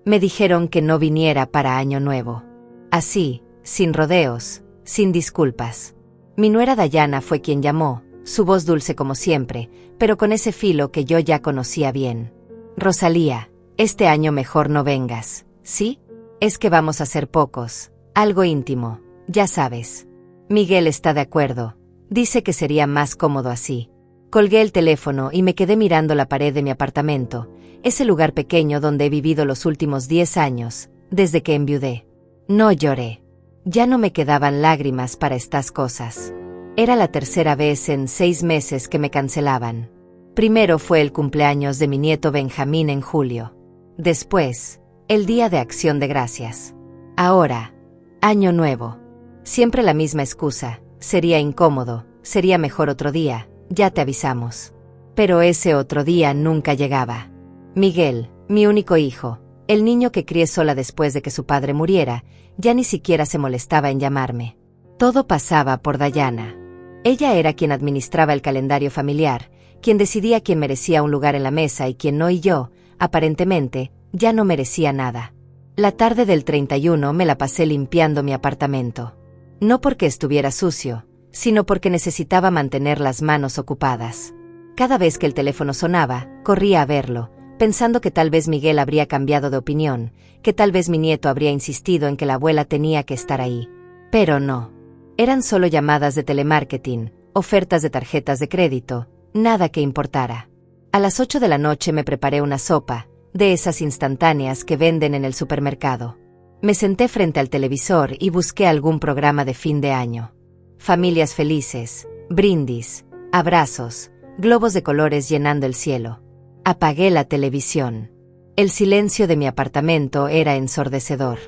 Me dijeron que no viniera para Año Nuevo. Así, sin rodeos, sin disculpas. Mi nuera Dayana fue quien llamó, su voz dulce como siempre, pero con ese filo que yo ya conocía bien. Rosalía, este año mejor no vengas, ¿sí? Es que vamos a ser pocos, algo íntimo, ya sabes. Miguel está de acuerdo, dice que sería más cómodo así. Colgué el teléfono y me quedé mirando la pared de mi apartamento, ese lugar pequeño donde he vivido los últimos 10 años, desde que enviudé. No lloré. Ya no me quedaban lágrimas para estas cosas. Era la tercera vez en 6 meses que me cancelaban. Primero fue el cumpleaños de mi nieto Benjamín en julio. Después, el Día de Acción de Gracias. Ahora, Año Nuevo. Siempre la misma excusa, sería incómodo, sería mejor otro día, ya te avisamos. Pero ese otro día nunca llegaba. Miguel, mi único hijo, el niño que crié sola después de que su padre muriera, ya ni siquiera se molestaba en llamarme. Todo pasaba por Dayana. Ella era quien administraba el calendario familiar, quien decidía quién merecía un lugar en la mesa y quién no, y yo, aparentemente, ya no merecía nada. La tarde del 31 me la pasé limpiando mi apartamento. No porque estuviera sucio, sino porque necesitaba mantener las manos ocupadas. Cada vez que el teléfono sonaba, corría a verlo, pensando que tal vez Miguel habría cambiado de opinión, que tal vez mi nieto habría insistido en que la abuela tenía que estar ahí. Pero no. Eran solo llamadas de telemarketing, ofertas de tarjetas de crédito, nada que importara. A las 8 de la noche me preparé una sopa, de esas instantáneas que venden en el supermercado. Me senté frente al televisor y busqué algún programa de fin de año. Familias felices, brindis, abrazos, globos de colores llenando el cielo. Apagué la televisión. El silencio de mi apartamento era ensordecedor.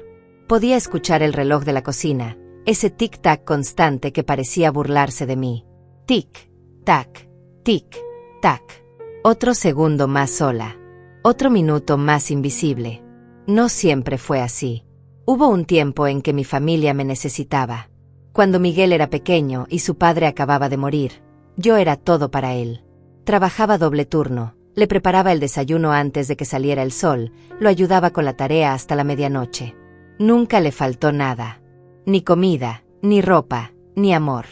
Podía escuchar el reloj de la cocina, ese tic-tac constante que parecía burlarse de mí. Tic-tac, tic-tac. Otro segundo más sola. Otro minuto más invisible. No siempre fue así. Hubo un tiempo en que mi familia me necesitaba. Cuando Miguel era pequeño y su padre acababa de morir, yo era todo para él. Trabajaba doble turno, le preparaba el desayuno antes de que saliera el sol, lo ayudaba con la tarea hasta la medianoche. Nunca le faltó nada. Ni comida, ni ropa, ni amor.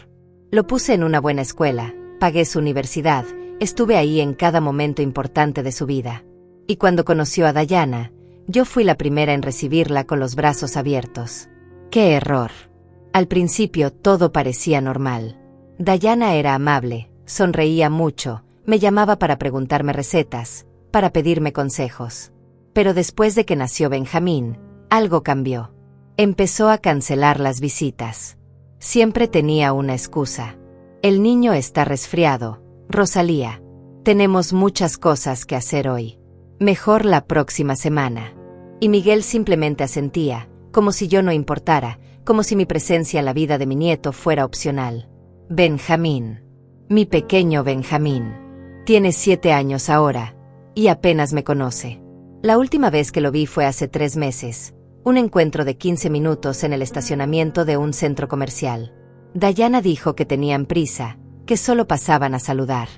Lo puse en una buena escuela, pagué su universidad, estuve ahí en cada momento importante de su vida. Y cuando conoció a Dayana, yo fui la primera en recibirla con los brazos abiertos. ¡Qué error! Al principio todo parecía normal. Dayana era amable, sonreía mucho, me llamaba para preguntarme recetas, para pedirme consejos. Pero después de que nació Benjamín, algo cambió. Empezó a cancelar las visitas. Siempre tenía una excusa. El niño está resfriado, Rosalía. Tenemos muchas cosas que hacer hoy. Mejor la próxima semana. Y Miguel simplemente asentía, como si yo no importara, como si mi presencia en la vida de mi nieto fuera opcional. Benjamín. Mi pequeño Benjamín. Tiene 7 años ahora, y apenas me conoce. La última vez que lo vi fue hace 3 meses, un encuentro de 15 minutos en el estacionamiento de un centro comercial. Dayana dijo que tenían prisa, que solo pasaban a saludar.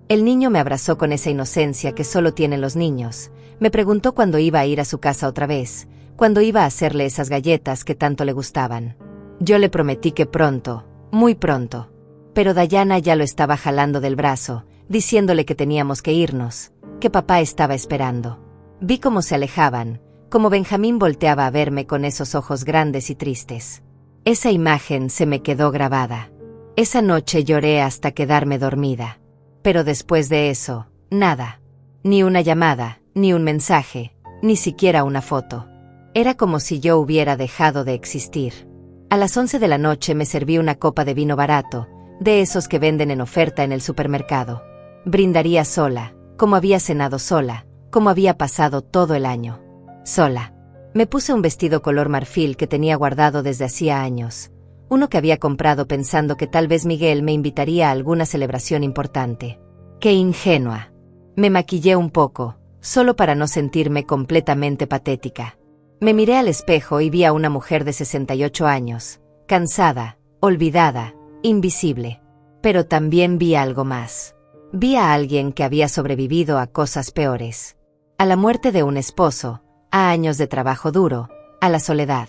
El niño me abrazó con esa inocencia que solo tienen los niños, me preguntó cuándo iba a ir a su casa otra vez, cuándo iba a hacerle esas galletas que tanto le gustaban. Yo le prometí que pronto, muy pronto. Pero Dayana ya lo estaba jalando del brazo, diciéndole que teníamos que irnos, que papá estaba esperando. Vi cómo se alejaban, cómo Benjamín volteaba a verme con esos ojos grandes y tristes. Esa imagen se me quedó grabada. Esa noche lloré hasta quedarme dormida. Pero después de eso, nada. Ni una llamada, ni un mensaje, ni siquiera una foto. Era como si yo hubiera dejado de existir. A las 11 de la noche me serví una copa de vino barato, de esos que venden en oferta en el supermercado. Brindaría sola, como había cenado sola, como había pasado todo el año. Sola. Me puse un vestido color marfil que tenía guardado desde hacía años, uno que había comprado pensando que tal vez Miguel me invitaría a alguna celebración importante. ¡Qué ingenua! Me maquillé un poco, solo para no sentirme completamente patética. Me miré al espejo y vi a una mujer de 68 años, cansada, olvidada, invisible. Pero también vi algo más. Vi a alguien que había sobrevivido a cosas peores. A la muerte de un esposo, a años de trabajo duro, a la soledad.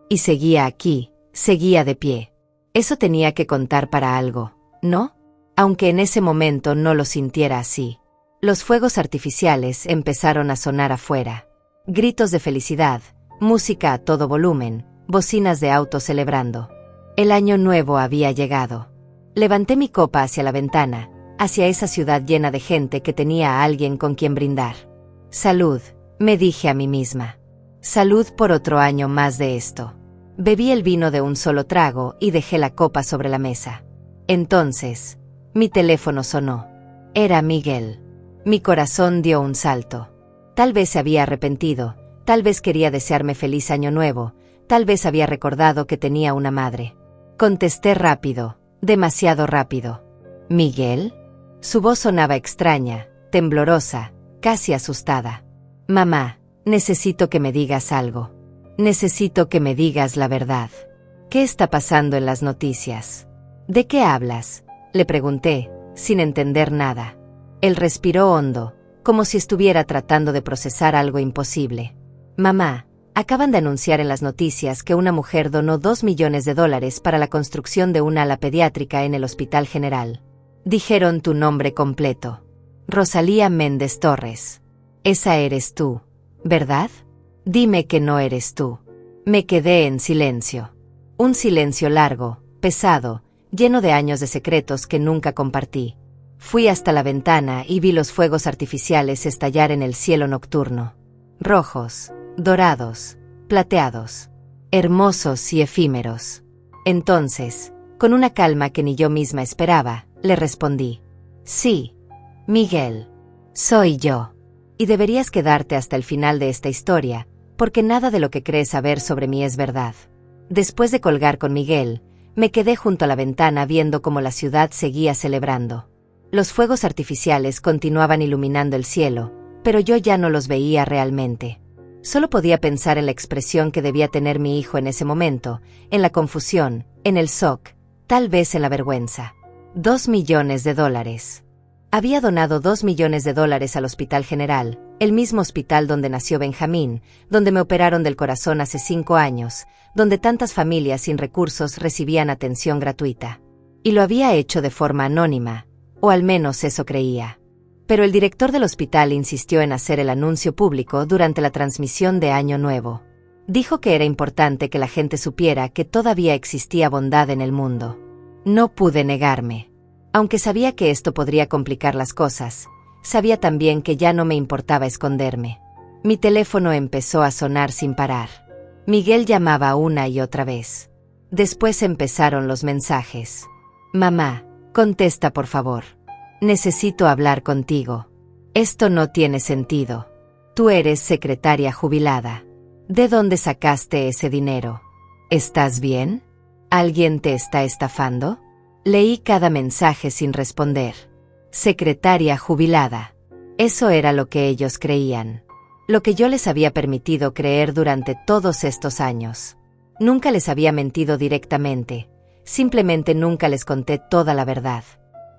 Y seguía aquí, seguía de pie. Eso tenía que contar para algo, ¿no? Aunque en ese momento no lo sintiera así. Los fuegos artificiales empezaron a sonar afuera. Gritos de felicidad, música a todo volumen, bocinas de auto celebrando. El año nuevo había llegado. Levanté mi copa hacia la ventana, hacia esa ciudad llena de gente que tenía a alguien con quien brindar. Salud, me dije a mí misma. Salud por otro año más de esto. Bebí el vino de un solo trago y dejé la copa sobre la mesa. Entonces, mi teléfono sonó. Era Miguel. Mi corazón dio un salto. Tal vez se había arrepentido, tal vez quería desearme feliz año nuevo, tal vez había recordado que tenía una madre. Contesté rápido, demasiado rápido. ¿Miguel? Su voz sonaba extraña, temblorosa, casi asustada. Mamá, necesito que me digas algo. Necesito que me digas la verdad. ¿Qué está pasando en las noticias? ¿De qué hablas?, le pregunté, sin entender nada. Él respiró hondo, como si estuviera tratando de procesar algo imposible. Mamá, acaban de anunciar en las noticias que una mujer donó $2 millones para la construcción de una ala pediátrica en el Hospital General. Dijeron tu nombre completo. Rosalía Méndez Torres. Esa eres tú, ¿verdad? Dime que no eres tú. Me quedé en silencio. Un silencio largo, pesado, lleno de años de secretos que nunca compartí. Fui hasta la ventana y vi los fuegos artificiales estallar en el cielo nocturno. Rojos, dorados, plateados, hermosos y efímeros. Entonces, con una calma que ni yo misma esperaba, le respondí. Sí, Miguel, soy yo. Y deberías quedarte hasta el final de esta historia, porque nada de lo que crees saber sobre mí es verdad. Después de colgar con Miguel, me quedé junto a la ventana viendo cómo la ciudad seguía celebrando. Los fuegos artificiales continuaban iluminando el cielo, pero yo ya no los veía realmente. Solo podía pensar en la expresión que debía tener mi hijo en ese momento, en la confusión, en el shock, tal vez en la vergüenza. $2 millones. Había donado $2 millones al Hospital General, el mismo hospital donde nació Benjamín, donde me operaron del corazón hace 5 años, donde tantas familias sin recursos recibían atención gratuita. Y lo había hecho de forma anónima, o al menos eso creía. Pero el director del hospital insistió en hacer el anuncio público durante la transmisión de Año Nuevo. Dijo que era importante que la gente supiera que todavía existía bondad en el mundo. No pude negarme. Aunque sabía que esto podría complicar las cosas, sabía también que ya no me importaba esconderme. Mi teléfono empezó a sonar sin parar. Miguel llamaba una y otra vez. Después empezaron los mensajes. Mamá, contesta por favor. Necesito hablar contigo. Esto no tiene sentido. Tú eres secretaria jubilada. ¿De dónde sacaste ese dinero? ¿Estás bien? ¿Alguien te está estafando? Leí cada mensaje sin responder. Secretaria jubilada. Eso era lo que ellos creían. Lo que yo les había permitido creer durante todos estos años. Nunca les había mentido directamente. Simplemente nunca les conté toda la verdad.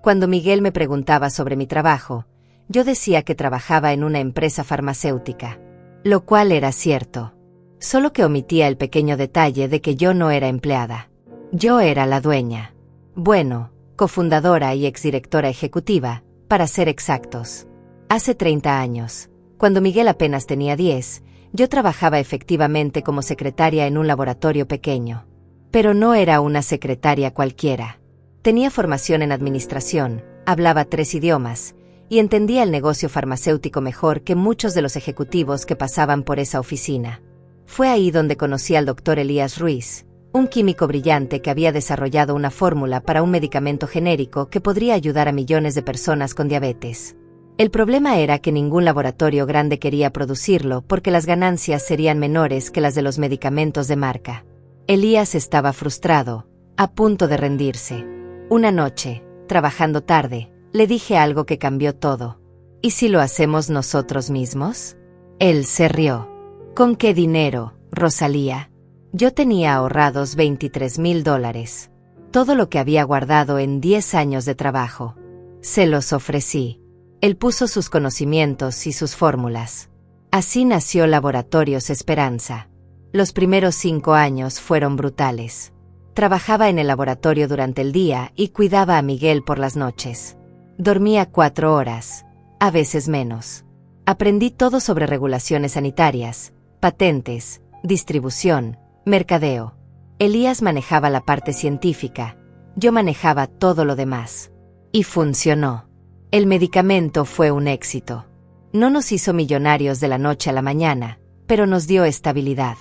Cuando Miguel me preguntaba sobre mi trabajo, yo decía que trabajaba en una empresa farmacéutica. Lo cual era cierto. Solo que omitía el pequeño detalle de que yo no era empleada. Yo era la dueña. Bueno, cofundadora y exdirectora ejecutiva, para ser exactos. Hace 30 años, cuando Miguel apenas tenía 10, yo trabajaba efectivamente como secretaria en un laboratorio pequeño. Pero no era una secretaria cualquiera. Tenía formación en administración, hablaba 3 idiomas, y entendía el negocio farmacéutico mejor que muchos de los ejecutivos que pasaban por esa oficina. Fue ahí donde conocí al Dr. Elías Ruiz, un químico brillante que había desarrollado una fórmula para un medicamento genérico que podría ayudar a millones de personas con diabetes. El problema era que ningún laboratorio grande quería producirlo porque las ganancias serían menores que las de los medicamentos de marca. Elías estaba frustrado, a punto de rendirse. Una noche, trabajando tarde, le dije algo que cambió todo. ¿Y si lo hacemos nosotros mismos? Él se rió. ¿Con qué dinero, Rosalía? Yo tenía ahorrados $23,000. Todo lo que había guardado en 10 años de trabajo. Se los ofrecí. Él puso sus conocimientos y sus fórmulas. Así nació Laboratorios Esperanza. Los primeros 5 años fueron brutales. Trabajaba en el laboratorio durante el día y cuidaba a Miguel por las noches. Dormía 4 horas, a veces menos. Aprendí todo sobre regulaciones sanitarias, patentes, distribución, mercadeo. Elías manejaba la parte científica, yo manejaba todo lo demás. Y funcionó. El medicamento fue un éxito. No nos hizo millonarios de la noche a la mañana, pero nos dio estabilidad.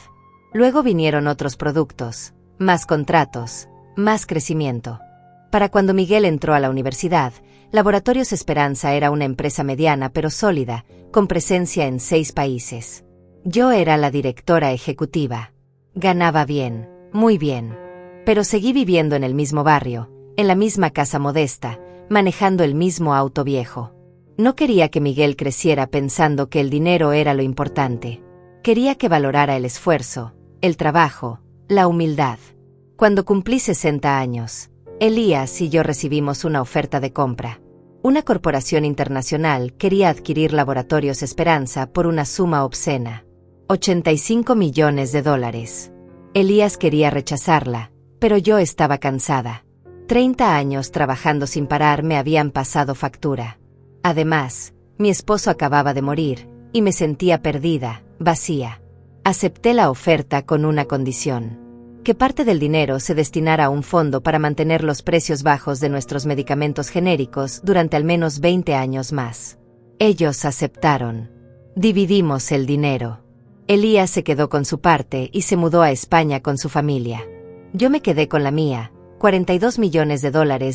Luego vinieron otros productos, más contratos, más crecimiento. Para cuando Miguel entró a la universidad, Laboratorios Esperanza era una empresa mediana pero sólida, con presencia en 6 países. Yo era la directora ejecutiva. Ganaba bien, muy bien. Pero seguí viviendo en el mismo barrio, en la misma casa modesta, manejando el mismo auto viejo. No quería que Miguel creciera pensando que el dinero era lo importante. Quería que valorara el esfuerzo, el trabajo, la humildad. Cuando cumplí 60 años, Elías y yo recibimos una oferta de compra. Una corporación internacional quería adquirir Laboratorios Esperanza por una suma obscena. $85 millones. Elías quería rechazarla, pero yo estaba cansada. 30 años trabajando sin parar me habían pasado factura. Además, mi esposo acababa de morir, y me sentía perdida, vacía. Acepté la oferta con una condición: que parte del dinero se destinara a un fondo para mantener los precios bajos de nuestros medicamentos genéricos durante al menos 20 años más. Ellos aceptaron. Dividimos el dinero. Elías se quedó con su parte y se mudó a España con su familia. Yo me quedé con la mía, $42 millones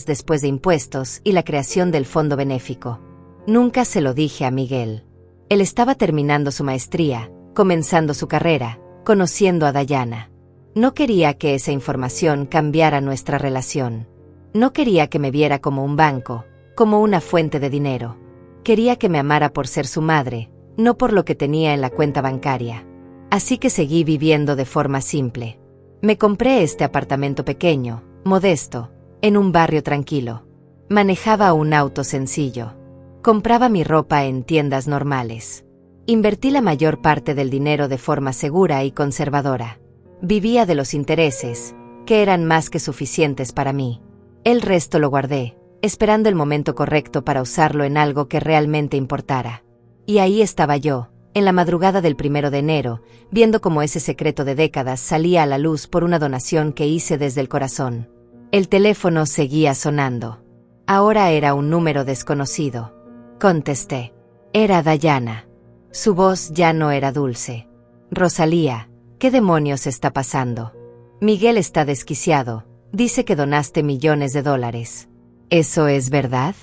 después de impuestos y la creación del fondo benéfico. Nunca se lo dije a Miguel. Él estaba terminando su maestría, comenzando su carrera, conociendo a Dayana. No quería que esa información cambiara nuestra relación. No quería que me viera como un banco, como una fuente de dinero. Quería que me amara por ser su madre, no por lo que tenía en la cuenta bancaria. Así que seguí viviendo de forma simple. Me compré este apartamento pequeño, modesto, en un barrio tranquilo. Manejaba un auto sencillo. Compraba mi ropa en tiendas normales. Invertí la mayor parte del dinero de forma segura y conservadora. Vivía de los intereses, que eran más que suficientes para mí. El resto lo guardé, esperando el momento correcto para usarlo en algo que realmente importara. Y ahí estaba yo, en la madrugada del 1 de enero, viendo cómo ese secreto de décadas salía a la luz por una donación que hice desde el corazón. El teléfono seguía sonando. Ahora era un número desconocido. Contesté. Era Dayana. Su voz ya no era dulce. Rosalía, ¿qué demonios está pasando? Miguel está desquiciado. Dice que donaste millones de dólares. ¿Eso es verdad?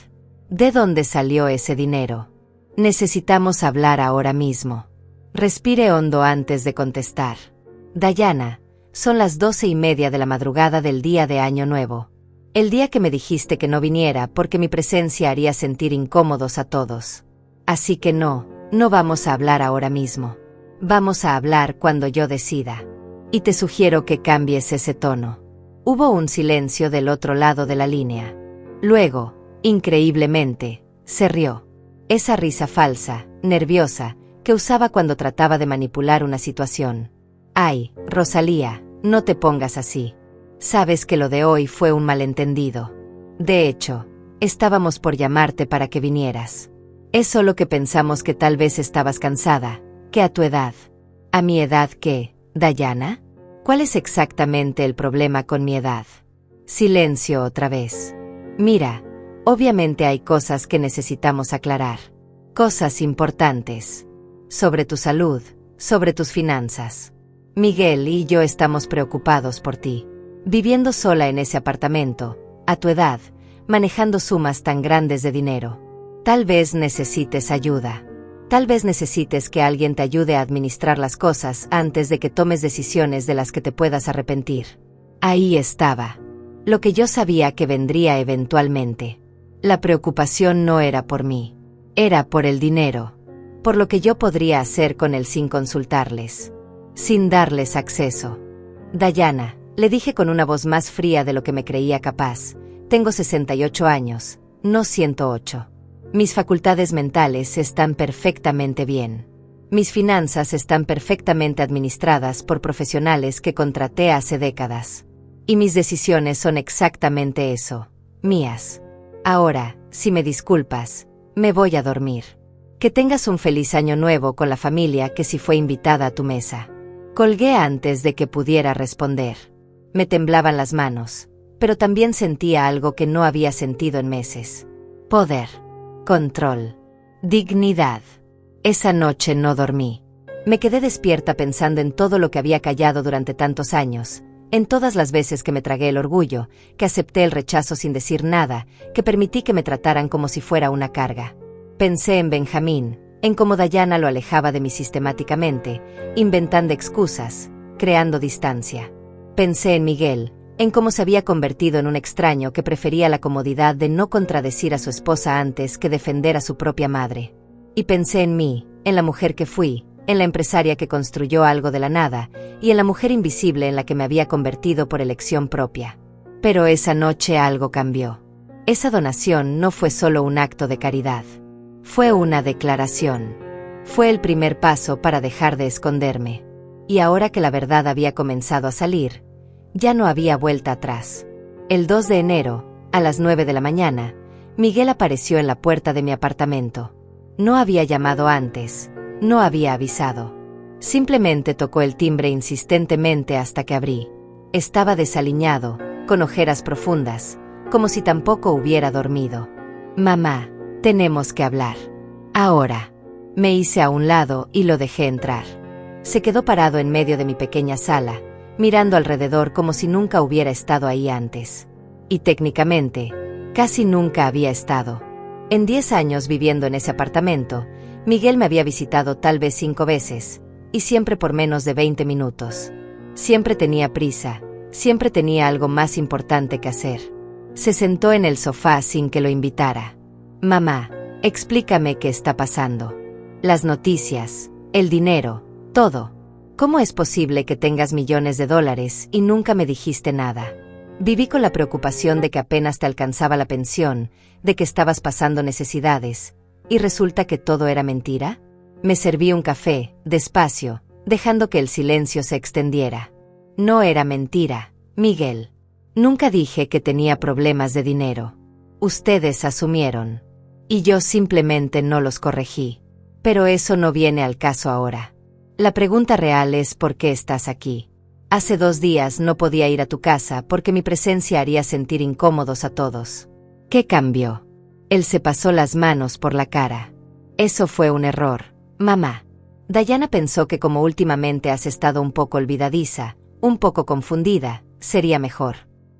¿De dónde salió ese dinero? Necesitamos hablar ahora mismo. Respire hondo antes de contestar. Dayana, son las 12:30 de la madrugada del día de Año Nuevo. El día que me dijiste que no viniera porque mi presencia haría sentir incómodos a todos. Así que no vamos a hablar ahora mismo. Vamos a hablar cuando yo decida. Y te sugiero que cambies ese tono. Hubo un silencio del otro lado de la línea. Luego, increíblemente, se rió. Esa risa falsa, nerviosa, que usaba cuando trataba de manipular una situación. Ay, Rosalía, no te pongas así. Sabes que lo de hoy fue un malentendido. De hecho, estábamos por llamarte para que vinieras. Es solo que pensamos que tal vez estabas cansada, que a tu edad. ¿A mi edad qué, Dayana? ¿Cuál es exactamente el problema con mi edad? Silencio otra vez. Mira, obviamente hay cosas que necesitamos aclarar. Cosas importantes. Sobre tu salud, sobre tus finanzas. Miguel y yo estamos preocupados por ti. Viviendo sola en ese apartamento, a tu edad, manejando sumas tan grandes de dinero. Tal vez necesites ayuda. Tal vez necesites que alguien te ayude a administrar las cosas antes de que tomes decisiones de las que te puedas arrepentir. Ahí estaba. Lo que yo sabía que vendría eventualmente. La preocupación no era por mí. Era por el dinero. Por lo que yo podría hacer con él sin consultarles. Sin darles acceso. Dayana, le dije con una voz más fría de lo que me creía capaz. Tengo 68 años, no 108. Mis facultades mentales están perfectamente bien. Mis finanzas están perfectamente administradas por profesionales que contraté hace décadas. Y mis decisiones son exactamente eso, mías. Ahora, si me disculpas, me voy a dormir. Que tengas un feliz año nuevo con la familia que sí fue invitada a tu mesa. Colgué antes de que pudiera responder. Me temblaban las manos, pero también sentía algo que no había sentido en meses. Poder, control, dignidad. Esa noche no dormí. Me quedé despierta pensando en todo lo que había callado durante tantos años, en todas las veces que me tragué el orgullo, que acepté el rechazo sin decir nada, que permití que me trataran como si fuera una carga. Pensé en Benjamín, en cómo Dayana lo alejaba de mí sistemáticamente, inventando excusas, creando distancia. Pensé en Miguel, en cómo se había convertido en un extraño que prefería la comodidad de no contradecir a su esposa antes que defender a su propia madre. Y pensé en mí, en la mujer que fui, en la empresaria que construyó algo de la nada, y en la mujer invisible en la que me había convertido por elección propia. Pero esa noche algo cambió. Esa donación no fue solo un acto de caridad. Fue una declaración. Fue el primer paso para dejar de esconderme. Y ahora que la verdad había comenzado a salir, ya no había vuelta atrás. El 2 de enero, a las 9 de la mañana, Miguel apareció en la puerta de mi apartamento. No había llamado antes. No había avisado. Simplemente tocó el timbre insistentemente hasta que abrí. Estaba desaliñado, con ojeras profundas, como si tampoco hubiera dormido. Mamá, tenemos que hablar. Ahora. Me hice a un lado y lo dejé entrar. Se quedó parado en medio de mi pequeña sala, mirando alrededor como si nunca hubiera estado ahí antes. Y técnicamente, casi nunca había estado. En 10 años viviendo en ese apartamento, Miguel me había visitado tal vez 5 veces, y siempre por menos de 20 minutos. Siempre tenía prisa, siempre tenía algo más importante que hacer. Se sentó en el sofá sin que lo invitara. Mamá, explícame qué está pasando. Las noticias, el dinero, todo. ¿Cómo es posible que tengas millones de dólares y nunca me dijiste nada? Viví con la preocupación de que apenas te alcanzaba la pensión, de que estabas pasando necesidades. ¿Y resulta que todo era mentira? Me serví un café, despacio, dejando que el silencio se extendiera. No era mentira, Miguel. Nunca dije que tenía problemas de dinero. Ustedes asumieron. Y yo simplemente no los corregí. Pero eso no viene al caso ahora. La pregunta real es ¿por qué estás aquí? Hace 2 días no podía ir a tu casa porque mi presencia haría sentir incómodos a todos. ¿Qué cambió? Él se pasó las manos por la cara. Eso fue un error, mamá. Dayana pensó que como últimamente has estado un poco olvidadiza, un poco confundida, sería mejor.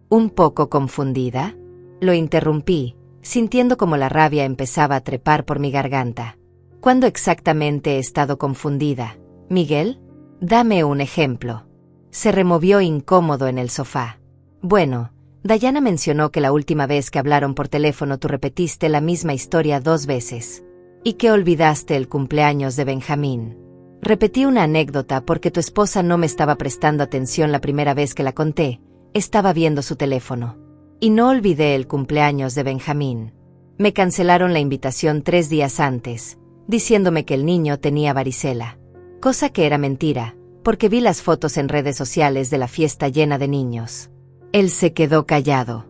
¿Un poco confundida? Lo interrumpí, sintiendo como la rabia empezaba a trepar por mi garganta. ¿Cuándo exactamente he estado confundida, Miguel? Dame un ejemplo. Se removió incómodo en el sofá. Bueno, Dayana mencionó que la última vez que hablaron por teléfono tú repetiste la misma historia 2 veces. Y que olvidaste el cumpleaños de Benjamín. Repetí una anécdota porque tu esposa no me estaba prestando atención la primera vez que la conté, estaba viendo su teléfono. Y no olvidé el cumpleaños de Benjamín. Me cancelaron la invitación 3 días antes, diciéndome que el niño tenía varicela. Cosa que era mentira, porque vi las fotos en redes sociales de la fiesta llena de niños. Él se quedó callado.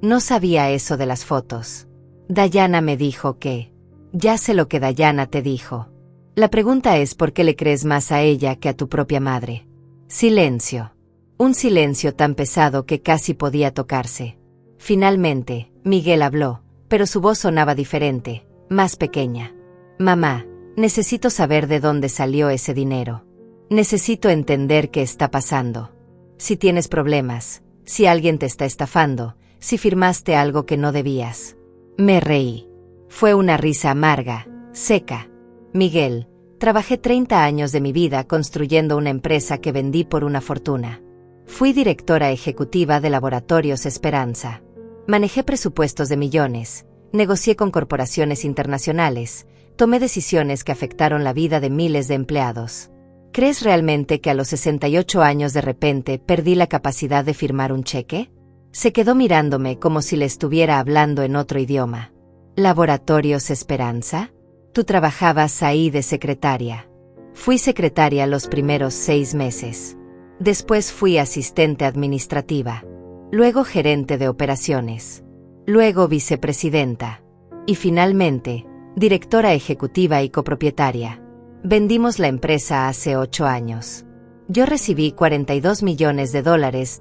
No sabía eso de las fotos. Dayana me dijo que... Ya sé lo que Dayana te dijo. La pregunta es ¿por qué le crees más a ella que a tu propia madre? Silencio. Un silencio tan pesado que casi podía tocarse. Finalmente, Miguel habló, pero su voz sonaba diferente, más pequeña. Mamá, necesito saber de dónde salió ese dinero. Necesito entender qué está pasando. Si tienes problemas, si alguien te está estafando, si firmaste algo que no debías. Me reí. Fue una risa amarga, seca. Miguel, trabajé 30 años de mi vida construyendo una empresa que vendí por una fortuna. Fui directora ejecutiva de Laboratorios Esperanza. Manejé presupuestos de millones, negocié con corporaciones internacionales, tomé decisiones que afectaron la vida de miles de empleados. ¿Crees realmente que a los 68 años de repente perdí la capacidad de firmar un cheque? Se quedó mirándome como si le estuviera hablando en otro idioma. ¿Laboratorios Esperanza? Tú trabajabas ahí de secretaria. Fui secretaria los primeros 6 meses. Después fui asistente administrativa. Luego gerente de operaciones. Luego vicepresidenta. Y finalmente, directora ejecutiva y copropietaria. Vendimos la empresa hace 8 años. Yo recibí $42 millones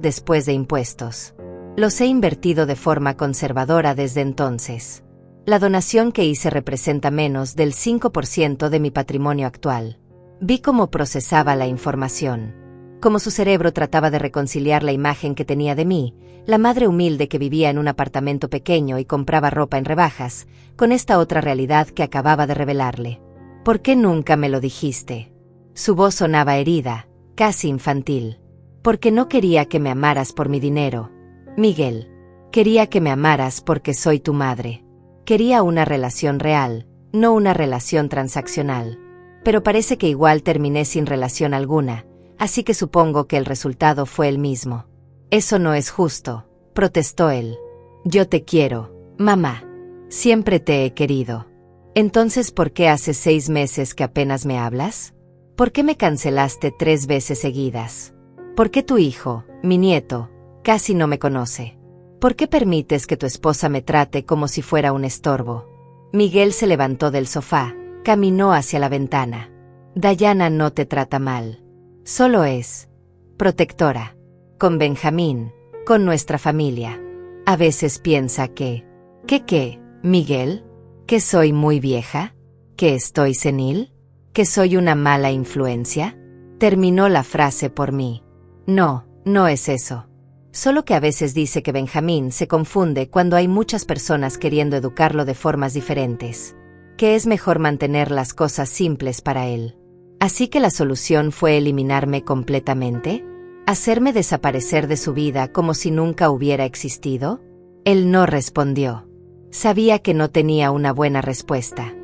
después de impuestos. Los he invertido de forma conservadora desde entonces. La donación que hice representa menos del 5% de mi patrimonio actual. Vi cómo procesaba la información. Cómo su cerebro trataba de reconciliar la imagen que tenía de mí, la madre humilde que vivía en un apartamento pequeño y compraba ropa en rebajas, con esta otra realidad que acababa de revelarle. ¿Por qué nunca me lo dijiste? Su voz sonaba herida, casi infantil. Porque no quería que me amaras por mi dinero, Miguel. Quería que me amaras porque soy tu madre. Quería una relación real, no una relación transaccional. Pero parece que igual terminé sin relación alguna, así que supongo que el resultado fue el mismo. Eso no es justo, protestó él. Yo te quiero, mamá. Siempre te he querido. Entonces, ¿por qué hace 6 meses que apenas me hablas? ¿Por qué me cancelaste 3 veces seguidas? ¿Por qué tu hijo, mi nieto, casi no me conoce? ¿Por qué permites que tu esposa me trate como si fuera un estorbo? Miguel se levantó del sofá, caminó hacia la ventana. Dayana no te trata mal. Solo es protectora. Con Benjamín, con nuestra familia. A veces piensa que... ¿Qué, Miguel? ¿Que soy muy vieja? ¿Que estoy senil? ¿Que soy una mala influencia? Terminó la frase por mí. No, no es eso. Solo que a veces dice que Benjamín se confunde cuando hay muchas personas queriendo educarlo de formas diferentes. Que es mejor mantener las cosas simples para él. Así que la solución fue eliminarme completamente, hacerme desaparecer de su vida como si nunca hubiera existido. Él no respondió. Sabía que no tenía una buena respuesta.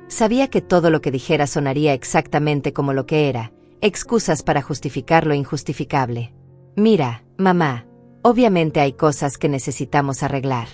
Sabía que todo lo que dijera sonaría exactamente como lo que era, excusas para justificar lo injustificable. Mira, mamá. Obviamente hay cosas que necesitamos arreglar.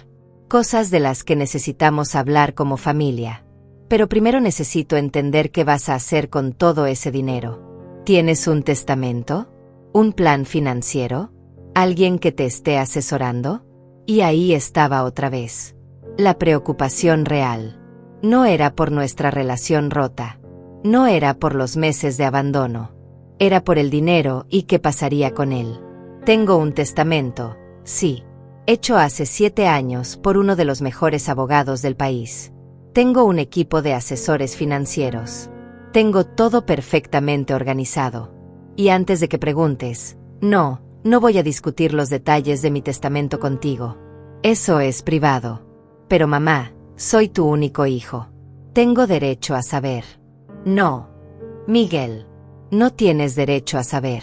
Cosas de las que necesitamos hablar como familia. Pero primero necesito entender qué vas a hacer con todo ese dinero. ¿Tienes un testamento? ¿Un plan financiero? ¿Alguien que te esté asesorando? Y ahí estaba otra vez. La preocupación real. No era por nuestra relación rota. No era por los meses de abandono. Era por el dinero y qué pasaría con él. Tengo un testamento, sí, hecho hace 7 años por uno de los mejores abogados del país. Tengo un equipo de asesores financieros. Tengo todo perfectamente organizado. Y antes de que preguntes, no voy a discutir los detalles de mi testamento contigo. Eso es privado. Pero mamá, soy tu único hijo. Tengo derecho a saber. No, Miguel, no tienes derecho a saber.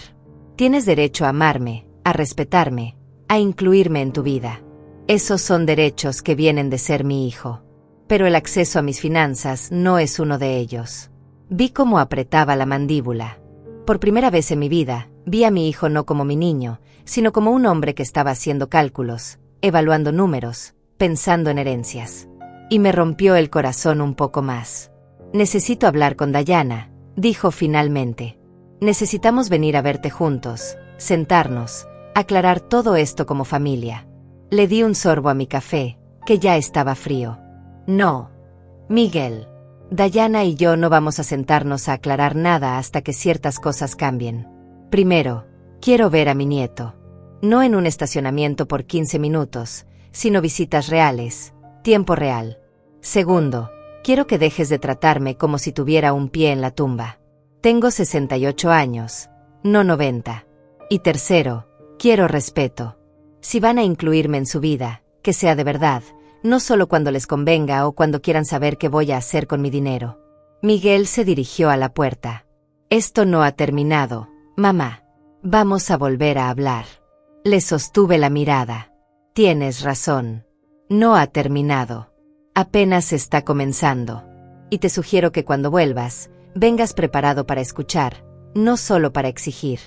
Tienes derecho a amarme, a respetarme, a incluirme en tu vida. Esos son derechos que vienen de ser mi hijo. Pero el acceso a mis finanzas no es uno de ellos. Vi cómo apretaba la mandíbula. Por primera vez en mi vida, vi a mi hijo no como mi niño, sino como un hombre que estaba haciendo cálculos, evaluando números, pensando en herencias. Y me rompió el corazón un poco más. Necesito hablar con Dayana, dijo finalmente. Necesitamos venir a verte juntos, sentarnos, aclarar todo esto como familia. Le di un sorbo a mi café, que ya estaba frío. No, Miguel. Dayana y yo no vamos a sentarnos a aclarar nada hasta que ciertas cosas cambien. Primero, quiero ver a mi nieto. No en un estacionamiento por 15 minutos, sino visitas reales, tiempo real. Segundo, quiero que dejes de tratarme como si tuviera un pie en la tumba. Tengo 68 años, no 90. Y tercero, quiero respeto. Si van a incluirme en su vida, que sea de verdad, no solo cuando les convenga o cuando quieran saber qué voy a hacer con mi dinero. Miguel se dirigió a la puerta. Esto no ha terminado, mamá. Vamos a volver a hablar. Le sostuve la mirada. Tienes razón. No ha terminado. Apenas está comenzando. Y te sugiero que cuando vuelvas, vengas preparado para escuchar, no solo para exigir.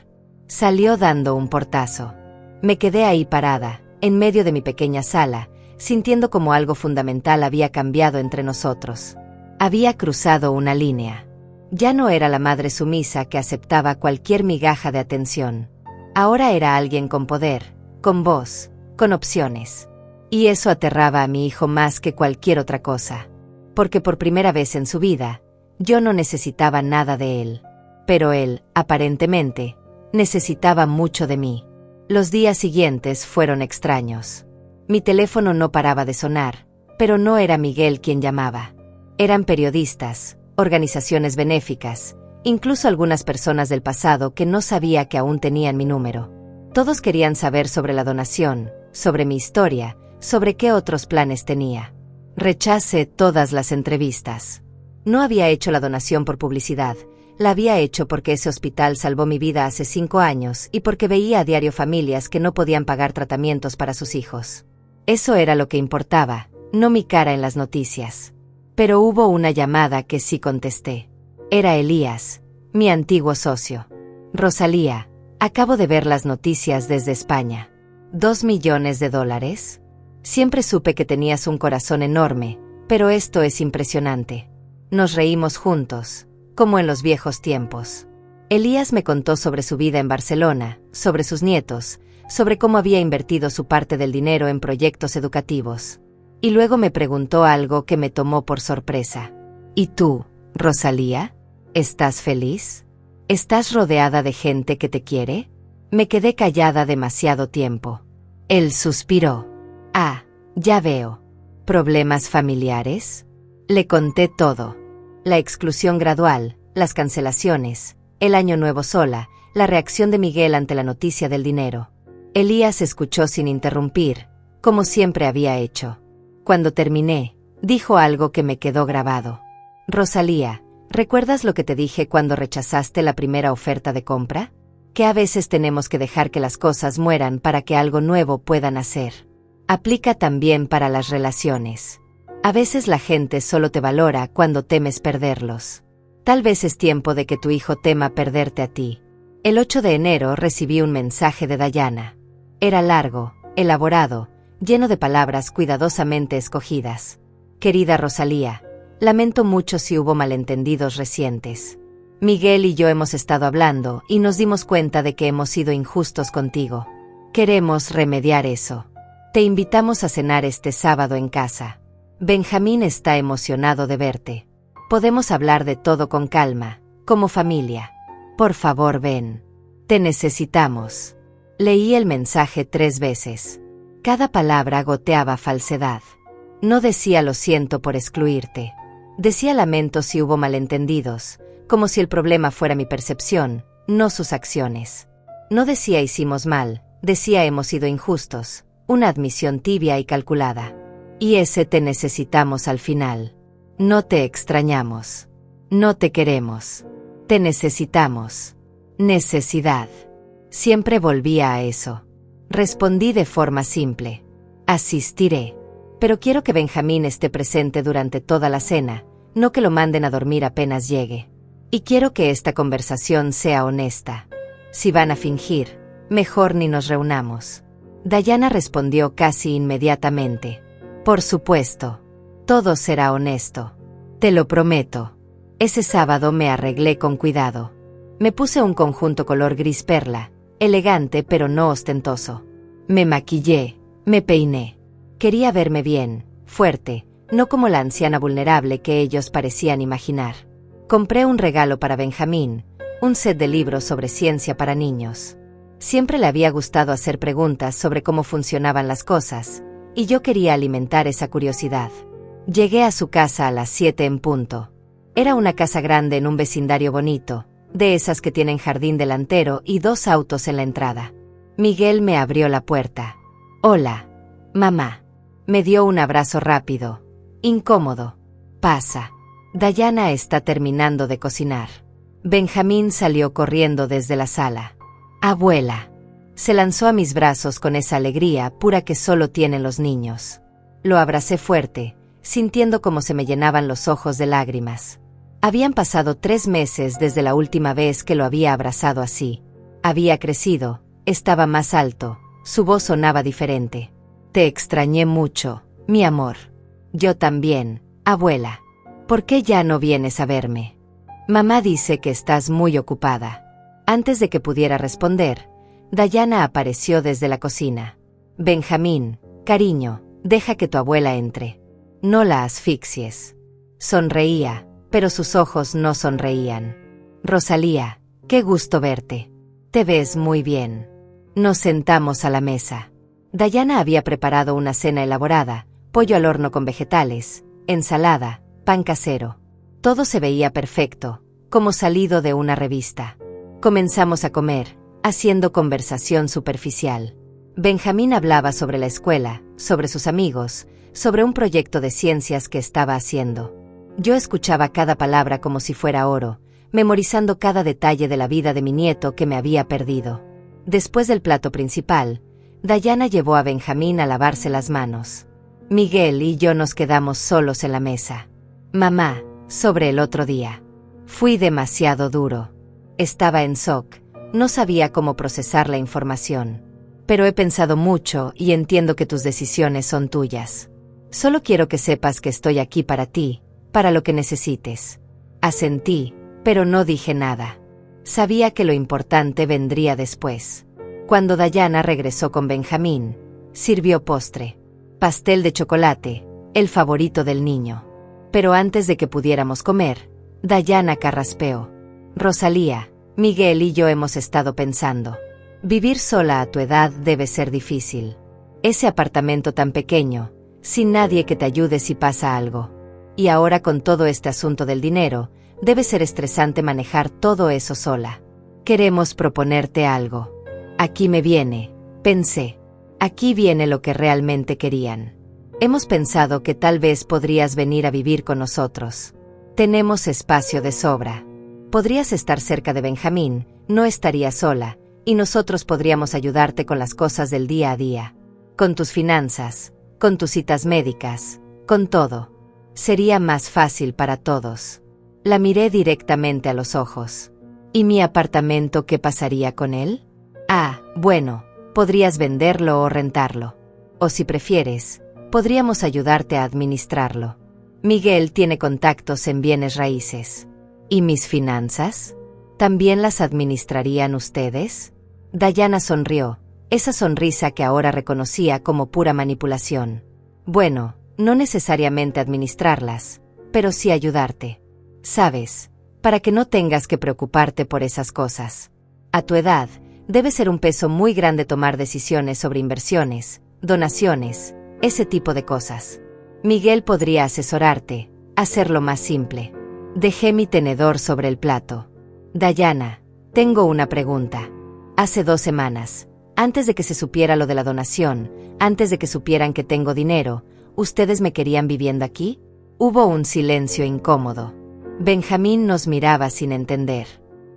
Salió dando un portazo. Me quedé ahí parada, en medio de mi pequeña sala, sintiendo como algo fundamental había cambiado entre nosotros. Había cruzado una línea. Ya no era la madre sumisa que aceptaba cualquier migaja de atención. Ahora era alguien con poder, con voz, con opciones. Y eso aterraba a mi hijo más que cualquier otra cosa. Porque por primera vez en su vida, yo no necesitaba nada de él. Pero él, aparentemente, necesitaba mucho de mí. Los días siguientes fueron extraños. Mi teléfono no paraba de sonar, pero no era Miguel quien llamaba. Eran periodistas, organizaciones benéficas, incluso algunas personas del pasado que no sabía que aún tenían mi número. Todos querían saber sobre la donación, sobre mi historia, sobre qué otros planes tenía. Rechacé todas las entrevistas. No había hecho la donación por publicidad, la había hecho porque ese hospital salvó mi vida hace 5 años y porque veía a diario familias que no podían pagar tratamientos para sus hijos. Eso era lo que importaba, no mi cara en las noticias. Pero hubo una llamada que sí contesté. Era Elías, mi antiguo socio. Rosalía, acabo de ver las noticias desde España. ¿2 millones de dólares? Siempre supe que tenías un corazón enorme, pero esto es impresionante. Nos reímos juntos, como en los viejos tiempos. Elías me contó sobre su vida en Barcelona, sobre sus nietos, sobre cómo había invertido su parte del dinero en proyectos educativos. Y luego me preguntó algo que me tomó por sorpresa. ¿Y tú, Rosalía? ¿Estás feliz? ¿Estás rodeada de gente que te quiere? Me quedé callada demasiado tiempo. Él suspiró. Ah, ya veo. ¿Problemas familiares? Le conté todo. La exclusión gradual, las cancelaciones, el año nuevo sola, la reacción de Miguel ante la noticia del dinero. Elías escuchó sin interrumpir, como siempre había hecho. Cuando terminé, dijo algo que me quedó grabado. Rosalía, ¿recuerdas lo que te dije cuando rechazaste la primera oferta de compra? Que a veces tenemos que dejar que las cosas mueran para que algo nuevo pueda nacer. Aplica también para las relaciones. A veces la gente solo te valora cuando temes perderlos. Tal vez es tiempo de que tu hijo tema perderte a ti. El 8 de enero recibí un mensaje de Dayana. Era largo, elaborado, lleno de palabras cuidadosamente escogidas. Querida Rosalía, lamento mucho si hubo malentendidos recientes. Miguel y yo hemos estado hablando y nos dimos cuenta de que hemos sido injustos contigo. Queremos remediar eso. Te invitamos a cenar este sábado en casa. Benjamín está emocionado de verte. Podemos hablar de todo con calma, como familia. Por favor, ven. Te necesitamos. Leí el mensaje 3 veces. Cada palabra goteaba falsedad. No decía lo siento por excluirte. Decía lamento si hubo malentendidos, como si el problema fuera mi percepción, no sus acciones. No decía hicimos mal, decía hemos sido injustos, una admisión tibia y calculada. Y ese te necesitamos al final. No te extrañamos. No te queremos. Te necesitamos. Necesidad. Siempre volvía a eso. Respondí de forma simple. Asistiré. Pero quiero que Benjamín esté presente durante toda la cena, no que lo manden a dormir apenas llegue. Y quiero que esta conversación sea honesta. Si van a fingir, mejor ni nos reunamos. Dayana respondió casi inmediatamente. Por supuesto. Todo será honesto. Te lo prometo. Ese sábado me arreglé con cuidado. Me puse un conjunto color gris perla, elegante pero no ostentoso. Me maquillé, me peiné. Quería verme bien, fuerte, no como la anciana vulnerable que ellos parecían imaginar. Compré un regalo para Benjamín, un set de libros sobre ciencia para niños. Siempre le había gustado hacer preguntas sobre cómo funcionaban las cosas, y yo quería alimentar esa curiosidad. Llegué a su casa a las 7 en punto. Era una casa grande en un vecindario bonito, de esas que tienen jardín delantero y 2 autos en la entrada. Miguel me abrió la puerta. Hola, mamá. Me dio un abrazo rápido, incómodo. Pasa. Dayana está terminando de cocinar. Benjamín salió corriendo desde la sala. Abuela. Se lanzó a mis brazos con esa alegría pura que solo tienen los niños. Lo abracé fuerte, sintiendo cómo se me llenaban los ojos de lágrimas. Habían pasado 3 meses desde la última vez que lo había abrazado así. Había crecido, estaba más alto, su voz sonaba diferente. Te extrañé mucho, mi amor. Yo también, abuela. ¿Por qué ya no vienes a verme? Mamá dice que estás muy ocupada. Antes de que pudiera responder, Dayana apareció desde la cocina. Benjamín, cariño, deja que tu abuela entre. No la asfixies. Sonreía, pero sus ojos no sonreían. Rosalía, qué gusto verte. Te ves muy bien. Nos sentamos a la mesa. Dayana había preparado una cena elaborada, pollo al horno con vegetales, ensalada, pan casero. Todo se veía perfecto, como salido de una revista. Comenzamos a comer, haciendo conversación superficial. Benjamín hablaba sobre la escuela, sobre sus amigos, sobre un proyecto de ciencias que estaba haciendo. Yo escuchaba cada palabra como si fuera oro, memorizando cada detalle de la vida de mi nieto que me había perdido. Después del plato principal, Dayana llevó a Benjamín a lavarse las manos. Miguel y yo nos quedamos solos en la mesa. Mamá, sobre el otro día. Fui demasiado duro. Estaba en shock, no sabía cómo procesar la información. Pero he pensado mucho y entiendo que tus decisiones son tuyas. Solo quiero que sepas que estoy aquí para ti, para lo que necesites. Asentí, pero no dije nada. Sabía que lo importante vendría después. Cuando Dayana regresó con Benjamín, sirvió postre. Pastel de chocolate, el favorito del niño. Pero antes de que pudiéramos comer, Dayana carraspeó. Rosalía, Miguel y yo hemos estado pensando. Vivir sola a tu edad debe ser difícil. Ese apartamento tan pequeño, sin nadie que te ayude si pasa algo. Y ahora con todo este asunto del dinero, debe ser estresante manejar todo eso sola. Queremos proponerte algo. Aquí me viene, pensé. Aquí viene lo que realmente querían. Hemos pensado que tal vez podrías venir a vivir con nosotros. Tenemos espacio de sobra. Podrías estar cerca de Benjamín, no estarías sola, y nosotros podríamos ayudarte con las cosas del día a día. Con tus finanzas, con tus citas médicas, con todo. Sería más fácil para todos. La miré directamente a los ojos. ¿Y mi apartamento qué pasaría con él? Ah, bueno, podrías venderlo o rentarlo. O si prefieres, podríamos ayudarte a administrarlo. Miguel tiene contactos en bienes raíces. ¿Y mis finanzas? ¿También las administrarían ustedes? Dayana sonrió, esa sonrisa que ahora reconocía como pura manipulación. Bueno, no necesariamente administrarlas, pero sí ayudarte. Sabes, para que no tengas que preocuparte por esas cosas. A tu edad, debe ser un peso muy grande tomar decisiones sobre inversiones, donaciones, ese tipo de cosas. Miguel podría asesorarte, hacerlo más simple. Dejé mi tenedor sobre el plato. Dayana, tengo una pregunta. Hace 2 semanas, antes de que se supiera lo de la donación, antes de que supieran que tengo dinero, ¿ustedes me querían viviendo aquí? Hubo un silencio incómodo. Benjamín nos miraba sin entender.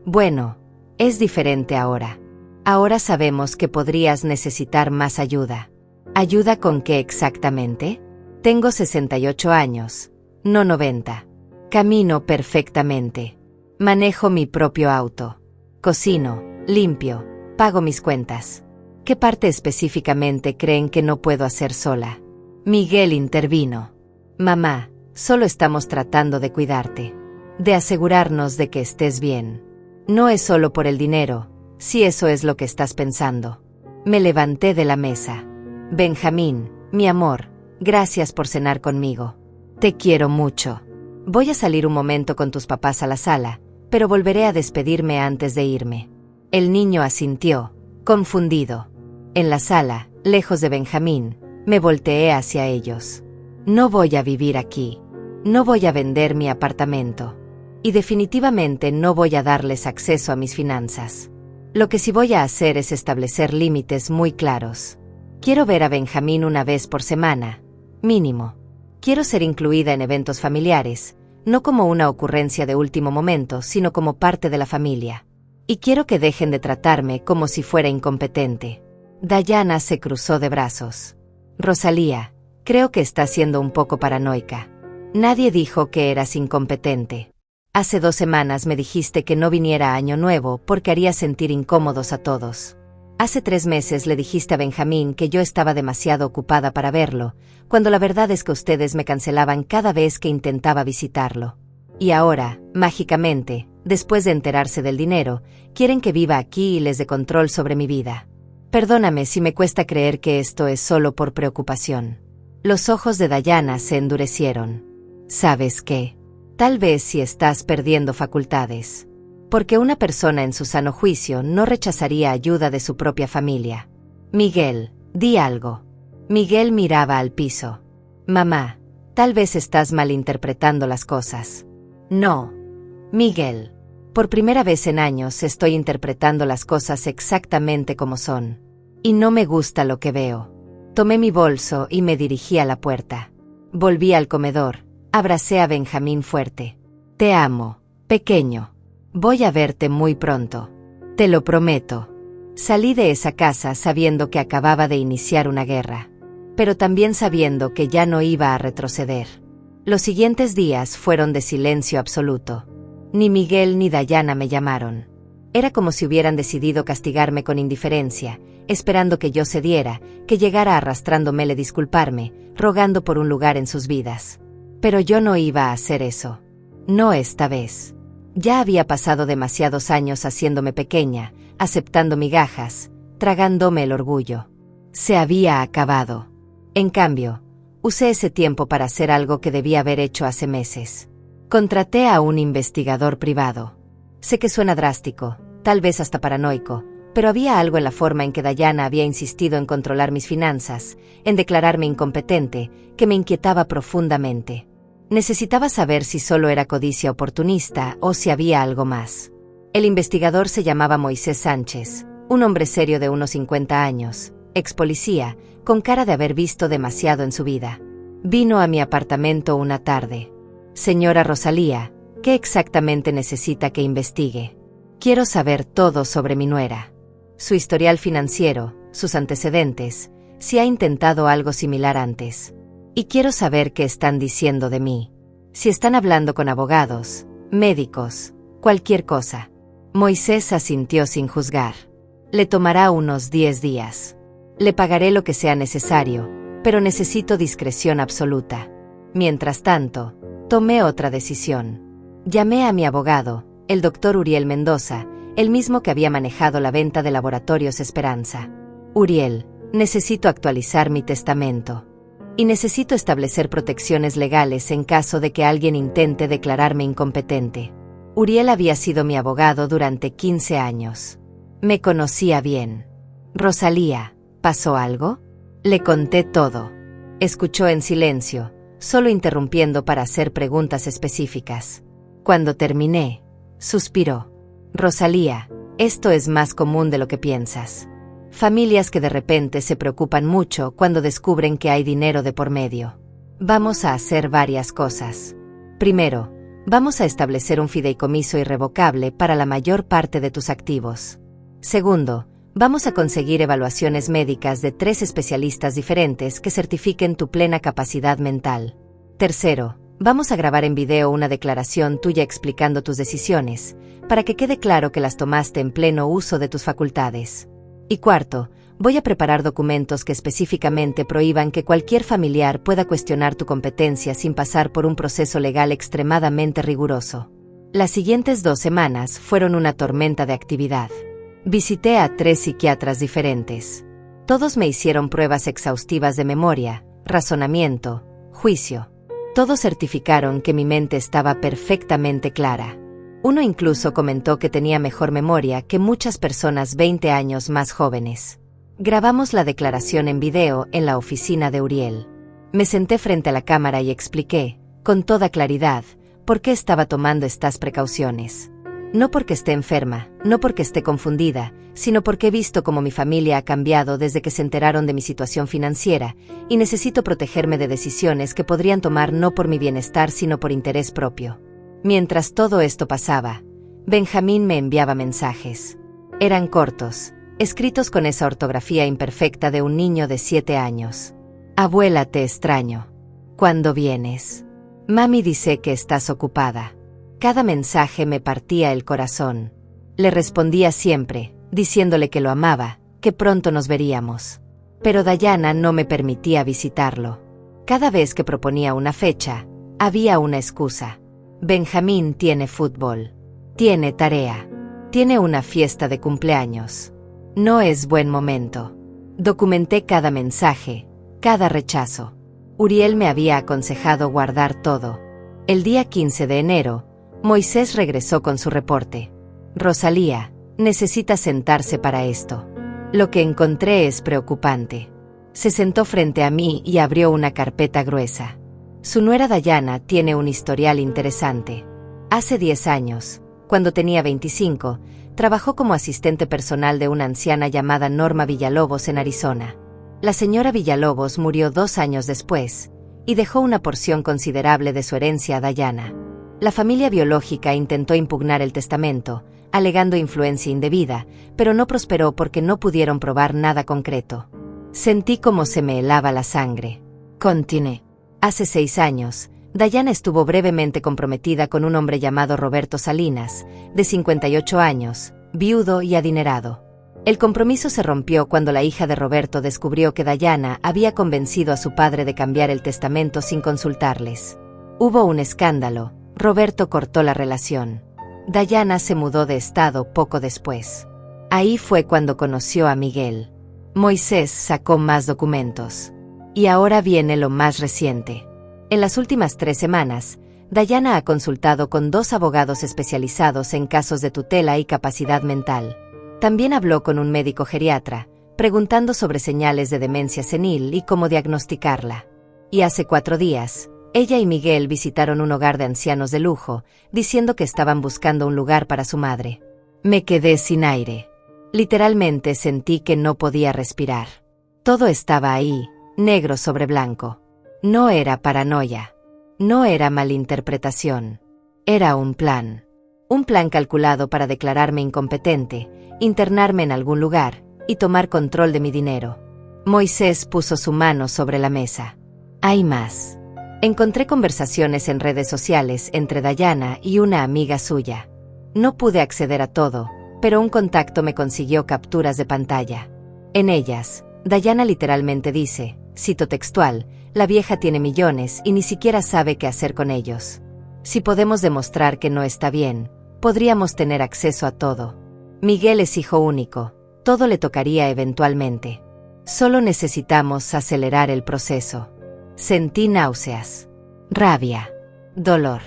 Bueno, es diferente ahora. Ahora sabemos que podrías necesitar más ayuda. ¿Ayuda con qué exactamente? Tengo 68 años, no 90. Camino perfectamente. Manejo mi propio auto. Cocino, limpio, pago mis cuentas. ¿Qué parte específicamente creen que no puedo hacer sola? Miguel intervino. Mamá, solo estamos tratando de cuidarte. De asegurarnos de que estés bien. No es solo por el dinero, si eso es lo que estás pensando. Me levanté de la mesa. Benjamín, mi amor, gracias por cenar conmigo. Te quiero mucho. Voy a salir un momento con tus papás a la sala, pero volveré a despedirme antes de irme. El niño asintió, confundido. En la sala, lejos de Benjamín, me volteé hacia ellos. No voy a vivir aquí. No voy a vender mi apartamento. Y definitivamente no voy a darles acceso a mis finanzas. Lo que sí voy a hacer es establecer límites muy claros. Quiero ver a Benjamín una vez por semana, mínimo. Quiero ser incluida en eventos familiares, no como una ocurrencia de último momento, sino como parte de la familia. Y quiero que dejen de tratarme como si fuera incompetente. Dayana se cruzó de brazos. Rosalía, creo que estás siendo un poco paranoica. Nadie dijo que eras incompetente. Hace 2 semanas me dijiste que no viniera a Año Nuevo porque haría sentir incómodos a todos. Hace 3 meses le dijiste a Benjamín que yo estaba demasiado ocupada para verlo, cuando la verdad es que ustedes me cancelaban cada vez que intentaba visitarlo. Y ahora, mágicamente, después de enterarse del dinero, quieren que viva aquí y les dé control sobre mi vida. Perdóname si me cuesta creer que esto es solo por preocupación. Los ojos de Diana se endurecieron. ¿Sabes qué? Tal vez si estás perdiendo facultades. Porque una persona en su sano juicio no rechazaría ayuda de su propia familia. Miguel, di algo. Miguel miraba al piso. Mamá, tal vez estás malinterpretando las cosas. No. Miguel. Por primera vez en años estoy interpretando las cosas exactamente como son. Y no me gusta lo que veo. Tomé mi bolso y me dirigí a la puerta. Volví al comedor, abracé a Benjamín fuerte. Te amo, pequeño. Voy a verte muy pronto. Te lo prometo. Salí de esa casa sabiendo que acababa de iniciar una guerra. Pero también sabiendo que ya no iba a retroceder. Los siguientes días fueron de silencio absoluto. Ni Miguel ni Diana me llamaron. Era como si hubieran decidido castigarme con indiferencia, esperando que yo cediera, que llegara arrastrándome disculparme, rogando por un lugar en sus vidas. Pero yo no iba a hacer eso. No esta vez. Ya había pasado demasiados años haciéndome pequeña, aceptando migajas, tragándome el orgullo. Se había acabado. En cambio, usé ese tiempo para hacer algo que debía haber hecho hace meses. Contraté a un investigador privado. Sé que suena drástico, tal vez hasta paranoico, pero había algo en la forma en que Diana había insistido en controlar mis finanzas, en declararme incompetente, que me inquietaba profundamente. Necesitaba saber si solo era codicia oportunista o si había algo más. El investigador se llamaba Moisés Sánchez, un hombre serio de unos 50 años, ex policía, con cara de haber visto demasiado en su vida. Vino a mi apartamento una tarde. Señora Rosalía, ¿qué exactamente necesita que investigue? Quiero saber todo sobre mi nuera. Su historial financiero, sus antecedentes, si ha intentado algo similar antes. Y quiero saber qué están diciendo de mí. Si están hablando con abogados, médicos, cualquier cosa. Moisés asintió sin juzgar. Le tomará unos 10 días. Le pagaré lo que sea necesario, pero necesito discreción absoluta. Mientras tanto, tomé otra decisión. Llamé a mi abogado, el doctor Uriel Mendoza, el mismo que había manejado la venta de Laboratorios Esperanza. Uriel, necesito actualizar mi testamento. Y necesito establecer protecciones legales en caso de que alguien intente declararme incompetente. Uriel había sido mi abogado durante 15 años. Me conocía bien. Rosalía, ¿pasó algo? Le conté todo. Escuchó en silencio, solo interrumpiendo para hacer preguntas específicas. Cuando terminé, suspiró. Rosalía, esto es más común de lo que piensas. Familias que de repente se preocupan mucho cuando descubren que hay dinero de por medio. Vamos a hacer varias cosas. Primero, vamos a establecer un fideicomiso irrevocable para la mayor parte de tus activos. Segundo, vamos a conseguir evaluaciones médicas de 3 especialistas diferentes que certifiquen tu plena capacidad mental. Tercero, vamos a grabar en video una declaración tuya explicando tus decisiones, para que quede claro que las tomaste en pleno uso de tus facultades. Y cuarto, voy a preparar documentos que específicamente prohíban que cualquier familiar pueda cuestionar tu competencia sin pasar por un proceso legal extremadamente riguroso. Las siguientes 2 semanas fueron una tormenta de actividad. Visité a 3 psiquiatras diferentes. Todos me hicieron pruebas exhaustivas de memoria, razonamiento, juicio. Todos certificaron que mi mente estaba perfectamente clara. Uno incluso comentó que tenía mejor memoria que muchas personas 20 años más jóvenes. Grabamos la declaración en video en la oficina de Uriel. Me senté frente a la cámara y expliqué, con toda claridad, por qué estaba tomando estas precauciones. No porque esté enferma, no porque esté confundida, sino porque he visto cómo mi familia ha cambiado desde que se enteraron de mi situación financiera, y necesito protegerme de decisiones que podrían tomar no por mi bienestar sino por interés propio. Mientras todo esto pasaba, Benjamín me enviaba mensajes. Eran cortos, escritos con esa ortografía imperfecta de un niño de 7 años. Abuela, te extraño. ¿Cuándo vienes? Mami dice que estás ocupada. Cada mensaje me partía el corazón. Le respondía siempre, diciéndole que lo amaba, que pronto nos veríamos. Pero Diana no me permitía visitarlo. Cada vez que proponía una fecha, había una excusa. Benjamín tiene fútbol. Tiene tarea. Tiene una fiesta de cumpleaños. No es buen momento. Documenté cada mensaje, cada rechazo. Uriel me había aconsejado guardar todo. El día 15 de enero, Moisés regresó con su reporte. Rosalía, necesita sentarse para esto. Lo que encontré es preocupante. Se sentó frente a mí y abrió una carpeta gruesa. Su nuera Dayana tiene un historial interesante. Hace 10 años, cuando tenía 25, trabajó como asistente personal de una anciana llamada Norma Villalobos en Arizona. La señora Villalobos murió 2 años después, y dejó una porción considerable de su herencia a Dayana. La familia biológica intentó impugnar el testamento, alegando influencia indebida, pero no prosperó porque no pudieron probar nada concreto. Sentí como se me helaba la sangre. Continué. Hace 6 años, Dayana estuvo brevemente comprometida con un hombre llamado Roberto Salinas, de 58 años, viudo y adinerado. El compromiso se rompió cuando la hija de Roberto descubrió que Dayana había convencido a su padre de cambiar el testamento sin consultarles. Hubo un escándalo. Roberto cortó la relación. Dayana se mudó de estado poco después. Ahí fue cuando conoció a Miguel. Moisés sacó más documentos. Y ahora viene lo más reciente. En las últimas 3 semanas, Dayana ha consultado con 2 abogados especializados en casos de tutela y capacidad mental. También habló con un médico geriatra, preguntando sobre señales de demencia senil y cómo diagnosticarla. Y hace 4 días, ella y Miguel visitaron un hogar de ancianos de lujo, diciendo que estaban buscando un lugar para su madre. Me quedé sin aire. Literalmente sentí que no podía respirar. Todo estaba ahí, negro sobre blanco. No era paranoia. No era malinterpretación. Era un plan. Un plan calculado para declararme incompetente, internarme en algún lugar y tomar control de mi dinero. Moisés puso su mano sobre la mesa. Hay más. Encontré conversaciones en redes sociales entre Dayana y una amiga suya. No pude acceder a todo, pero un contacto me consiguió capturas de pantalla. En ellas, Dayana literalmente dice, cito textual, la vieja tiene millones y ni siquiera sabe qué hacer con ellos. Si podemos demostrar que no está bien, podríamos tener acceso a todo. Miguel es hijo único, todo le tocaría eventualmente. Solo necesitamos acelerar el proceso. Sentí náuseas, rabia, dolor,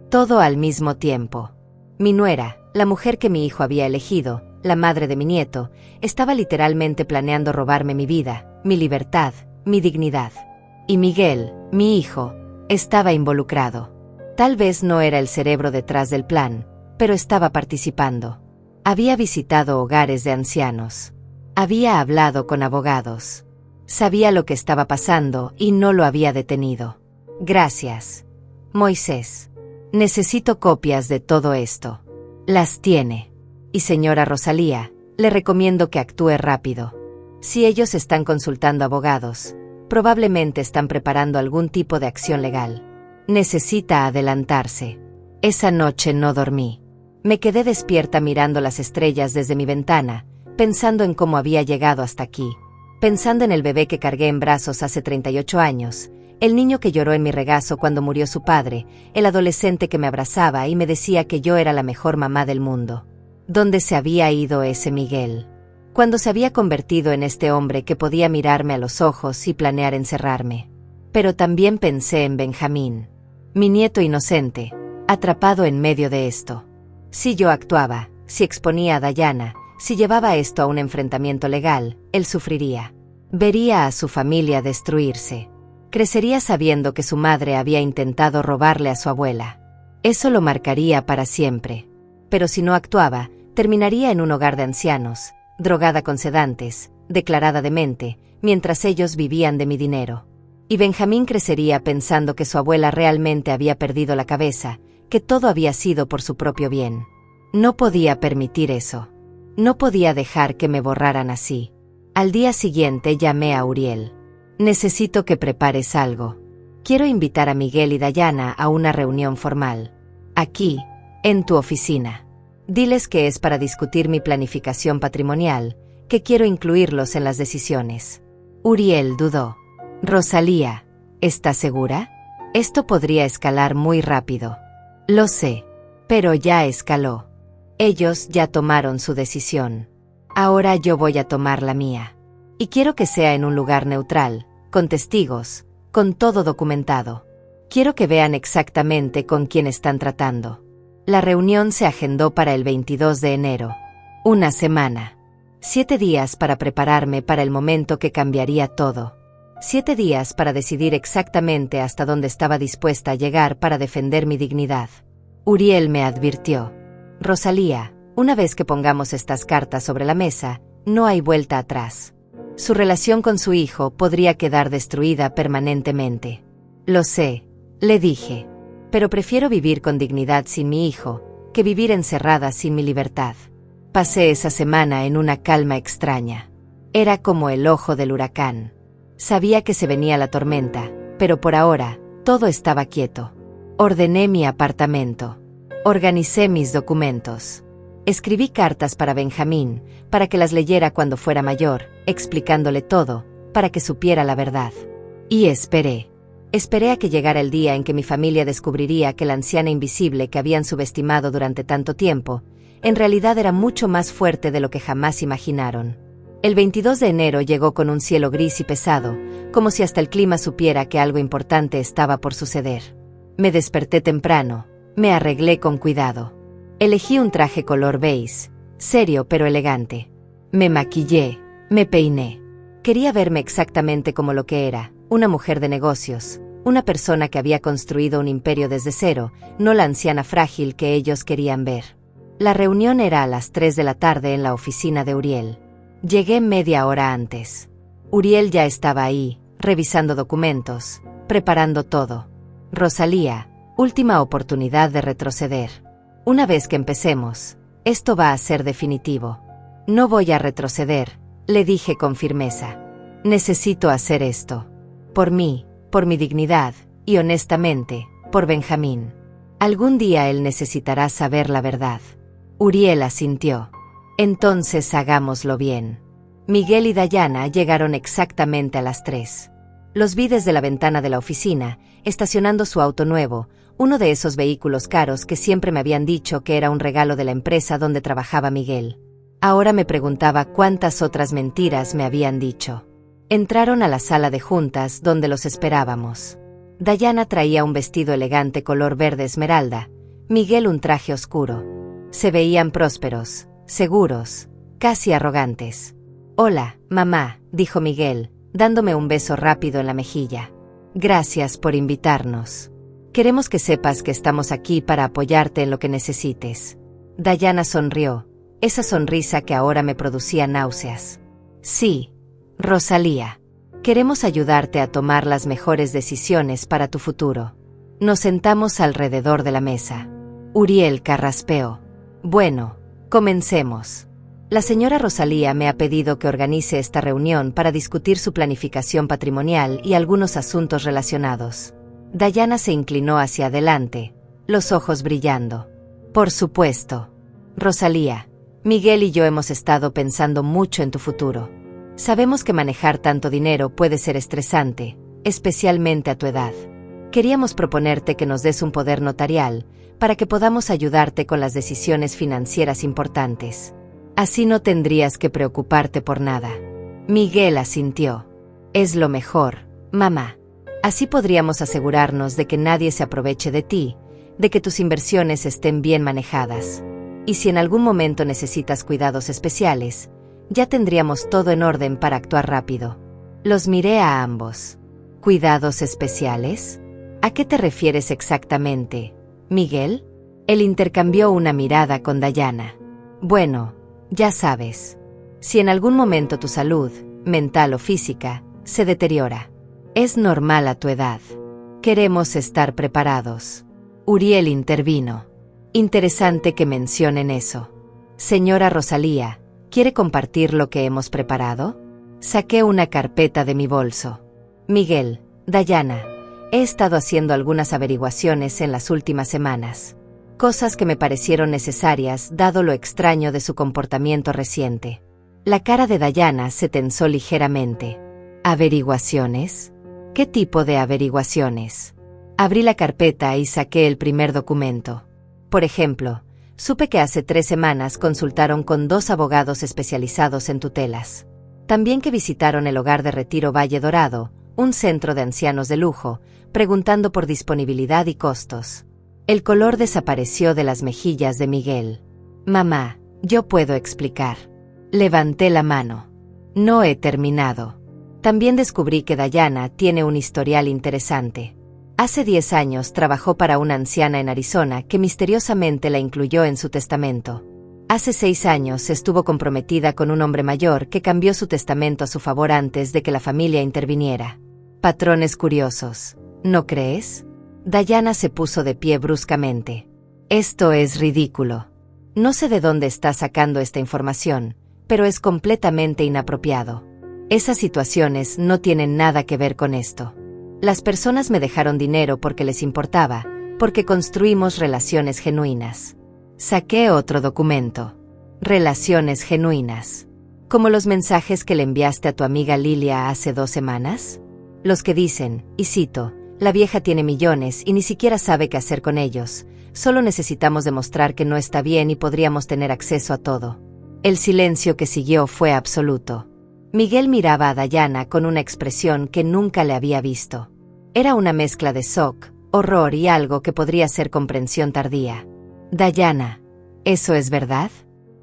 todo al mismo tiempo. Mi nuera, la mujer que mi hijo había elegido, la madre de mi nieto, estaba literalmente planeando robarme mi vida, mi libertad, mi dignidad. Y Miguel, mi hijo, estaba involucrado. Tal vez no era el cerebro detrás del plan, pero estaba participando. Había visitado hogares de ancianos. Había hablado con abogados. Sabía lo que estaba pasando y no lo había detenido. Gracias, Moisés. Necesito copias de todo esto. Las tiene. Y señora Rosalía, le recomiendo que actúe rápido. Si ellos están consultando abogados, probablemente están preparando algún tipo de acción legal. Necesita adelantarse. Esa noche no dormí. Me quedé despierta mirando las estrellas desde mi ventana, pensando en cómo había llegado hasta aquí. Pensando en el bebé que cargué en brazos hace 38 años, el niño que lloró en mi regazo cuando murió su padre, el adolescente que me abrazaba y me decía que yo era la mejor mamá del mundo. ¿Dónde se había ido ese Miguel? Cuando se había convertido en este hombre que podía mirarme a los ojos y planear encerrarme. Pero también pensé en Benjamín, mi nieto inocente, atrapado en medio de esto. Si yo actuaba, si exponía a Dayana, si llevaba esto a un enfrentamiento legal, él sufriría. Vería a su familia destruirse. Crecería sabiendo que su madre había intentado robarle a su abuela. Eso lo marcaría para siempre. Pero si no actuaba, terminaría en un hogar de ancianos, drogada con sedantes, declarada demente, mientras ellos vivían de mi dinero. Y Benjamín crecería pensando que su abuela realmente había perdido la cabeza, que todo había sido por su propio bien. No podía permitir eso. No podía dejar que me borraran así. Al día siguiente llamé a Uriel. Necesito que prepares algo. Quiero invitar a Miguel y Dayana a una reunión formal. Aquí, en tu oficina. Diles que es para discutir mi planificación patrimonial, que quiero incluirlos en las decisiones. Uriel dudó. Rosalía, ¿estás segura? Esto podría escalar muy rápido. Lo sé. Pero ya escaló. Ellos ya tomaron su decisión. Ahora yo voy a tomar la mía. Y quiero que sea en un lugar neutral, con testigos, con todo documentado. Quiero que vean exactamente con quién están tratando. La reunión se agendó para el 22 de enero. Una semana. 7 días para prepararme para el momento que cambiaría todo. 7 días para decidir exactamente hasta dónde estaba dispuesta a llegar para defender mi dignidad. Uriel me advirtió. Rosalía, una vez que pongamos estas cartas sobre la mesa, no hay vuelta atrás. Su relación con su hijo podría quedar destruida permanentemente. Lo sé, le dije. Pero prefiero vivir con dignidad sin mi hijo, que vivir encerrada sin mi libertad. Pasé esa semana en una calma extraña. Era como el ojo del huracán. Sabía que se venía la tormenta, pero por ahora, todo estaba quieto. Ordené mi apartamento. Organicé mis documentos. Escribí cartas para Benjamín, para que las leyera cuando fuera mayor, explicándole todo, para que supiera la verdad. Y esperé. Esperé a que llegara el día en que mi familia descubriría que la anciana invisible que habían subestimado durante tanto tiempo, en realidad era mucho más fuerte de lo que jamás imaginaron. El 22 de enero llegó con un cielo gris y pesado, como si hasta el clima supiera que algo importante estaba por suceder. Me desperté temprano, me arreglé con cuidado. Elegí un traje color beige, serio pero elegante. Me maquillé, me peiné. Quería verme exactamente como lo que era, una mujer de negocios, una persona que había construido un imperio desde cero, no la anciana frágil que ellos querían ver. La reunión era a las 3 de la tarde en la oficina de Uriel. Llegué media hora antes. Uriel ya estaba ahí, revisando documentos, preparando todo. Rosalía, última oportunidad de retroceder. Una vez que empecemos, esto va a ser definitivo. No voy a retroceder, le dije con firmeza. Necesito hacer esto. Por mí, por mi dignidad, y honestamente, por Benjamín. Algún día él necesitará saber la verdad. Uriel asintió. Entonces hagámoslo bien. Miguel y Dayana llegaron exactamente a las 3. Los vi desde la ventana de la oficina, estacionando su auto nuevo, uno de esos vehículos caros que siempre me habían dicho que era un regalo de la empresa donde trabajaba Miguel. Ahora me preguntaba cuántas otras mentiras me habían dicho. Entraron a la sala de juntas donde los esperábamos. Dayana traía un vestido elegante color verde esmeralda, Miguel un traje oscuro. Se veían prósperos, seguros, casi arrogantes. «Hola, mamá», dijo Miguel, dándome un beso rápido en la mejilla. «Gracias por invitarnos. Queremos que sepas que estamos aquí para apoyarte en lo que necesites». Dayana sonrió, esa sonrisa que ahora me producía náuseas. «Sí, Rosalía. Queremos ayudarte a tomar las mejores decisiones para tu futuro». Nos sentamos alrededor de la mesa. Uriel carraspeó. «Bueno, comencemos. La señora Rosalía me ha pedido que organice esta reunión para discutir su planificación patrimonial y algunos asuntos relacionados». Dayana se inclinó hacia adelante, los ojos brillando. «Por supuesto. Rosalía, Miguel y yo hemos estado pensando mucho en tu futuro. Sabemos que manejar tanto dinero puede ser estresante, especialmente a tu edad. Queríamos proponerte que nos des un poder notarial para que podamos ayudarte con las decisiones financieras importantes. Así no tendrías que preocuparte por nada». Miguel asintió. «Es lo mejor, mamá. Así podríamos asegurarnos de que nadie se aproveche de ti, de que tus inversiones estén bien manejadas. Y si en algún momento necesitas cuidados especiales, ya tendríamos todo en orden para actuar rápido». Los miré a ambos. «¿Cuidados especiales? ¿A qué te refieres exactamente, Miguel?» Él intercambió una mirada con Dayana. «Bueno, ya sabes. Si en algún momento tu salud, mental o física, se deteriora. Es normal a tu edad. Queremos estar preparados». Uriel intervino. «Interesante que mencionen eso. Señora Rosalía, ¿quiere compartir lo que hemos preparado?» Saqué una carpeta de mi bolso. «Miguel, Dayana, he estado haciendo algunas averiguaciones en las últimas semanas. Cosas que me parecieron necesarias dado lo extraño de su comportamiento reciente». La cara de Dayana se tensó ligeramente. «¿Averiguaciones? ¿Qué tipo de averiguaciones?». Abrí la carpeta y saqué el primer documento. Por ejemplo, supe que hace 3 semanas consultaron con 2 abogados especializados en tutelas. También que visitaron el hogar de retiro Valle Dorado, un centro de ancianos de lujo, preguntando por disponibilidad y costos. El color desapareció de las mejillas de Miguel. Mamá, yo puedo explicar. Levanté la mano. No he terminado. También descubrí que Dayana tiene un historial interesante. Hace 10 años trabajó para una anciana en Arizona que misteriosamente la incluyó en su testamento. Hace 6 años estuvo comprometida con un hombre mayor que cambió su testamento a su favor antes de que la familia interviniera. Patrones curiosos, ¿no crees? Dayana se puso de pie bruscamente. Esto es ridículo. No sé de dónde está sacando esta información, pero es completamente inapropiado. Esas situaciones no tienen nada que ver con esto. Las personas me dejaron dinero porque les importaba, porque construimos relaciones genuinas. Saqué otro documento. Relaciones genuinas. ¿Como los mensajes que le enviaste a tu amiga Lilia hace 2 semanas? Los que dicen, y cito, la vieja tiene millones y ni siquiera sabe qué hacer con ellos. Solo necesitamos demostrar que no está bien y podríamos tener acceso a todo. El silencio que siguió fue absoluto. Miguel miraba a Dayana con una expresión que nunca le había visto. Era una mezcla de shock, horror y algo que podría ser comprensión tardía. Dayana, ¿eso es verdad?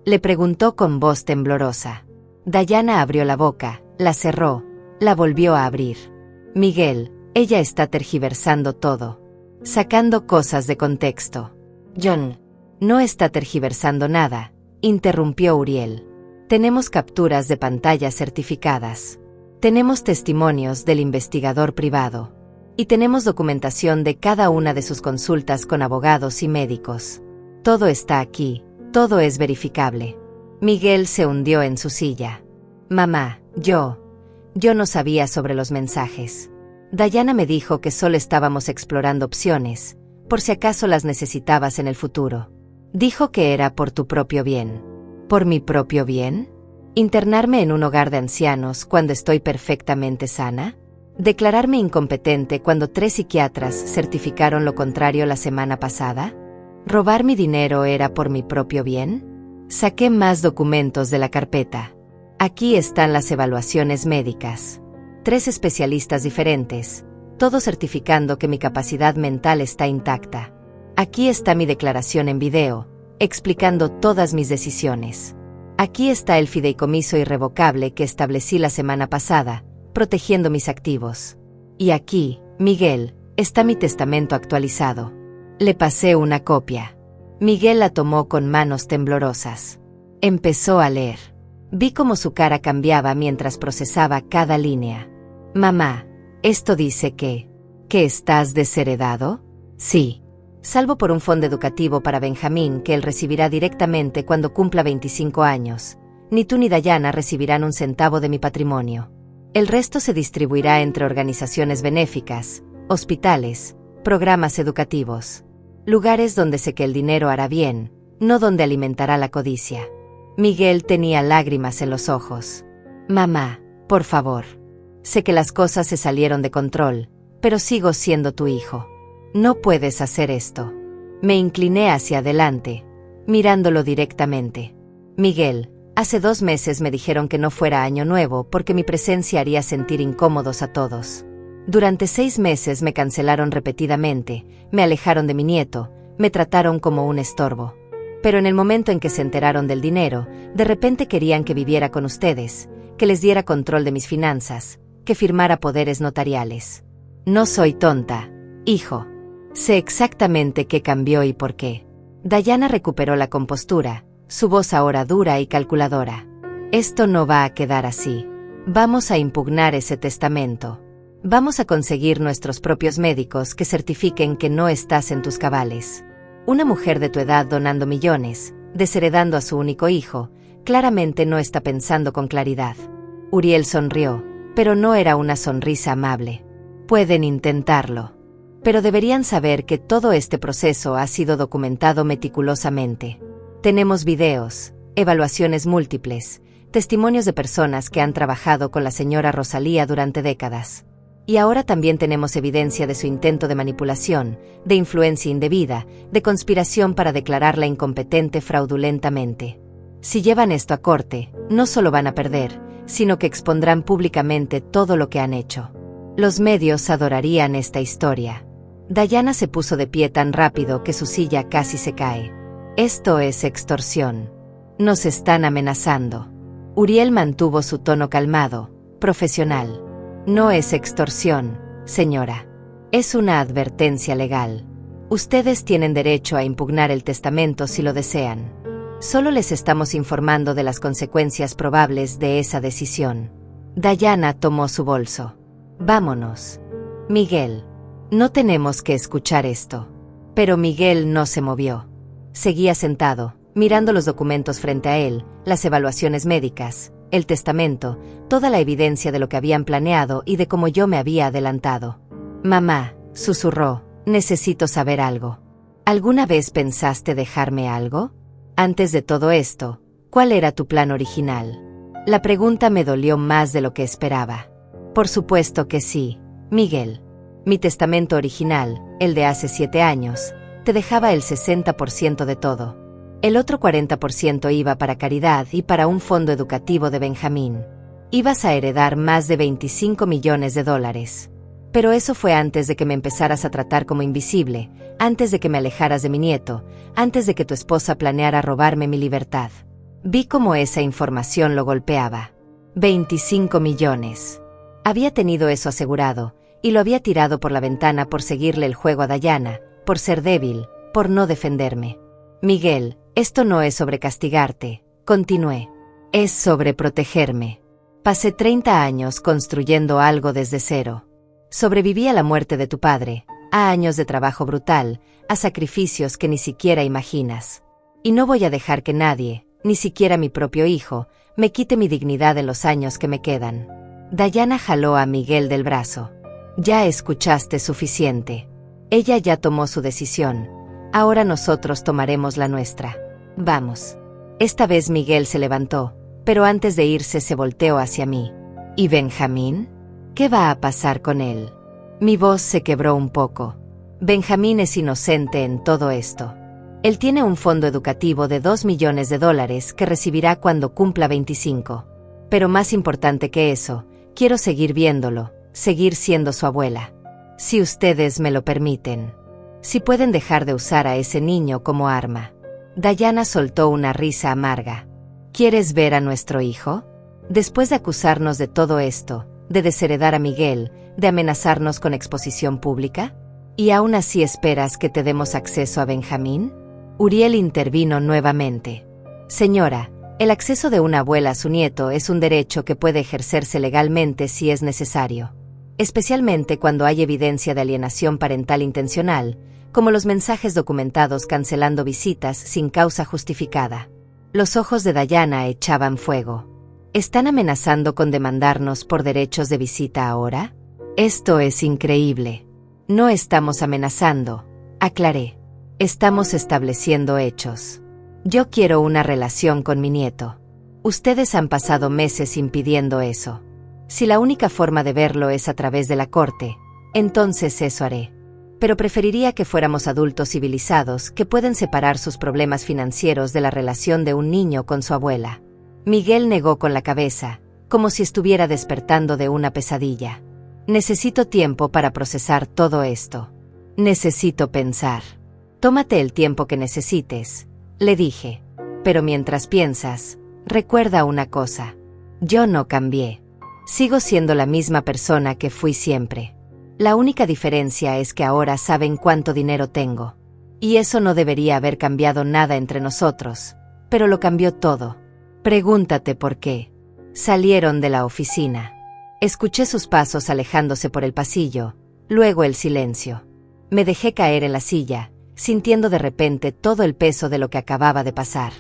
Le preguntó con voz temblorosa. Dayana abrió la boca, la cerró, la volvió a abrir. Miguel, ella está tergiversando todo. Sacando cosas de contexto. John, no está tergiversando nada, interrumpió Uriel. Tenemos capturas de pantalla certificadas. Tenemos testimonios del investigador privado. Y tenemos documentación de cada una de sus consultas con abogados y médicos. Todo está aquí, todo es verificable. Miguel se hundió en su silla. Mamá, yo no sabía sobre los mensajes. Dayana me dijo que solo estábamos explorando opciones, por si acaso las necesitabas en el futuro. Dijo que era por tu propio bien. ¿Por mi propio bien? ¿Internarme en un hogar de ancianos cuando estoy perfectamente sana? ¿Declararme incompetente cuando 3 psiquiatras certificaron lo contrario la semana pasada? ¿Robar mi dinero era por mi propio bien? Saqué más documentos de la carpeta. Aquí están las evaluaciones médicas. 3 especialistas diferentes, todos certificando que mi capacidad mental está intacta. Aquí está mi declaración en video, explicando todas mis decisiones. Aquí está el fideicomiso irrevocable que establecí la semana pasada, protegiendo mis activos. Y aquí, Miguel, está mi testamento actualizado. Le pasé una copia. Miguel la tomó con manos temblorosas. Empezó a leer. Vi cómo su cara cambiaba mientras procesaba cada línea. Mamá, ¿esto dice que estás desheredado? Sí. Salvo por un fondo educativo para Benjamín que él recibirá directamente cuando cumpla 25 años. Ni tú ni Dayana recibirán un centavo de mi patrimonio. El resto se distribuirá entre organizaciones benéficas, hospitales, programas educativos. Lugares donde sé que el dinero hará bien, no donde alimentará la codicia. Miguel tenía lágrimas en los ojos. Mamá, por favor. Sé que las cosas se salieron de control, pero sigo siendo tu hijo. No puedes hacer esto. Me incliné hacia adelante, mirándolo directamente. Miguel, hace 2 meses me dijeron que no fuera Año Nuevo porque mi presencia haría sentir incómodos a todos. Durante 6 meses me cancelaron repetidamente, me alejaron de mi nieto, me trataron como un estorbo. Pero en el momento en que se enteraron del dinero, de repente querían que viviera con ustedes, que les diera control de mis finanzas, que firmara poderes notariales. No soy tonta, hijo. Sé exactamente qué cambió y por qué. Dayana recuperó la compostura, su voz ahora dura y calculadora. Esto no va a quedar así. Vamos a impugnar ese testamento. Vamos a conseguir nuestros propios médicos que certifiquen que no estás en tus cabales. Una mujer de tu edad donando millones, desheredando a su único hijo, claramente no está pensando con claridad. Uriel sonrió, pero no era una sonrisa amable. Pueden intentarlo. Pero deberían saber que todo este proceso ha sido documentado meticulosamente. Tenemos videos, evaluaciones múltiples, testimonios de personas que han trabajado con la señora Rosalía durante décadas. Y ahora también tenemos evidencia de su intento de manipulación, de influencia indebida, de conspiración para declararla incompetente fraudulentamente. Si llevan esto a corte, no solo van a perder, sino que expondrán públicamente todo lo que han hecho. Los medios adorarían esta historia. Diana se puso de pie tan rápido que su silla casi se cae. Esto es extorsión. Nos están amenazando. Uriel mantuvo su tono calmado, profesional. No es extorsión, señora. Es una advertencia legal. Ustedes tienen derecho a impugnar el testamento si lo desean. Solo les estamos informando de las consecuencias probables de esa decisión. Diana tomó su bolso. Vámonos. Miguel. No tenemos que escuchar esto. Pero Miguel no se movió. Seguía sentado, mirando los documentos frente a él, las evaluaciones médicas, el testamento, toda la evidencia de lo que habían planeado y de cómo yo me había adelantado. Mamá, susurró, necesito saber algo. ¿Alguna vez pensaste dejarme algo? Antes de todo esto, ¿cuál era tu plan original? La pregunta me dolió más de lo que esperaba. Por supuesto que sí, Miguel. Mi testamento original, el de hace 7 años, te dejaba el 60% de todo. El otro 40% iba para caridad y para un fondo educativo de Benjamín. Ibas a heredar más de $25 millones. Pero eso fue antes de que me empezaras a tratar como invisible, antes de que me alejaras de mi nieto, antes de que tu esposa planeara robarme mi libertad. Vi cómo esa información lo golpeaba. 25 millones. Había tenido eso asegurado, y lo había tirado por la ventana por seguirle el juego a Diana, por ser débil, por no defenderme. Miguel, esto no es sobre castigarte, continué. Es sobre protegerme. Pasé 30 años construyendo algo desde cero. Sobreviví a la muerte de tu padre, a años de trabajo brutal, a sacrificios que ni siquiera imaginas. Y no voy a dejar que nadie, ni siquiera mi propio hijo, me quite mi dignidad en los años que me quedan. Diana jaló a Miguel del brazo. Ya escuchaste suficiente. Ella ya tomó su decisión. Ahora nosotros tomaremos la nuestra. Vamos. Esta vez Miguel se levantó, pero antes de irse se volteó hacia mí. ¿Y Benjamín? ¿Qué va a pasar con él? Mi voz se quebró un poco. Benjamín es inocente en todo esto. Él tiene un fondo educativo de $2 millones que recibirá cuando cumpla 25. Pero más importante que eso, quiero seguir viéndolo, seguir siendo su abuela. Si ustedes me lo permiten. Si pueden dejar de usar a ese niño como arma. Diana soltó una risa amarga. ¿Quieres ver a nuestro hijo? Después de acusarnos de todo esto, de desheredar a Miguel, de amenazarnos con exposición pública? ¿Y aún así esperas que te demos acceso a Benjamín? Uriel intervino nuevamente. Señora, el acceso de una abuela a su nieto es un derecho que puede ejercerse legalmente si es necesario. Especialmente cuando hay evidencia de alienación parental intencional, como los mensajes documentados cancelando visitas sin causa justificada. Los ojos de Diana echaban fuego. ¿Están amenazando con demandarnos por derechos de visita ahora? Esto es increíble. No estamos amenazando, aclaré. Estamos estableciendo hechos. Yo quiero una relación con mi nieto. Ustedes han pasado meses impidiendo eso. Si la única forma de verlo es a través de la corte, entonces eso haré. Pero preferiría que fuéramos adultos civilizados que pueden separar sus problemas financieros de la relación de un niño con su abuela. Miguel negó con la cabeza, como si estuviera despertando de una pesadilla. Necesito tiempo para procesar todo esto. Necesito pensar. Tómate el tiempo que necesites, le dije. Pero mientras piensas, recuerda una cosa. Yo no cambié. Sigo siendo la misma persona que fui siempre. La única diferencia es que ahora saben cuánto dinero tengo. Y eso no debería haber cambiado nada entre nosotros, pero lo cambió todo. Pregúntate por qué. Salieron de la oficina. Escuché sus pasos alejándose por el pasillo, luego el silencio. Me dejé caer en la silla, sintiendo de repente todo el peso de lo que acababa de pasar.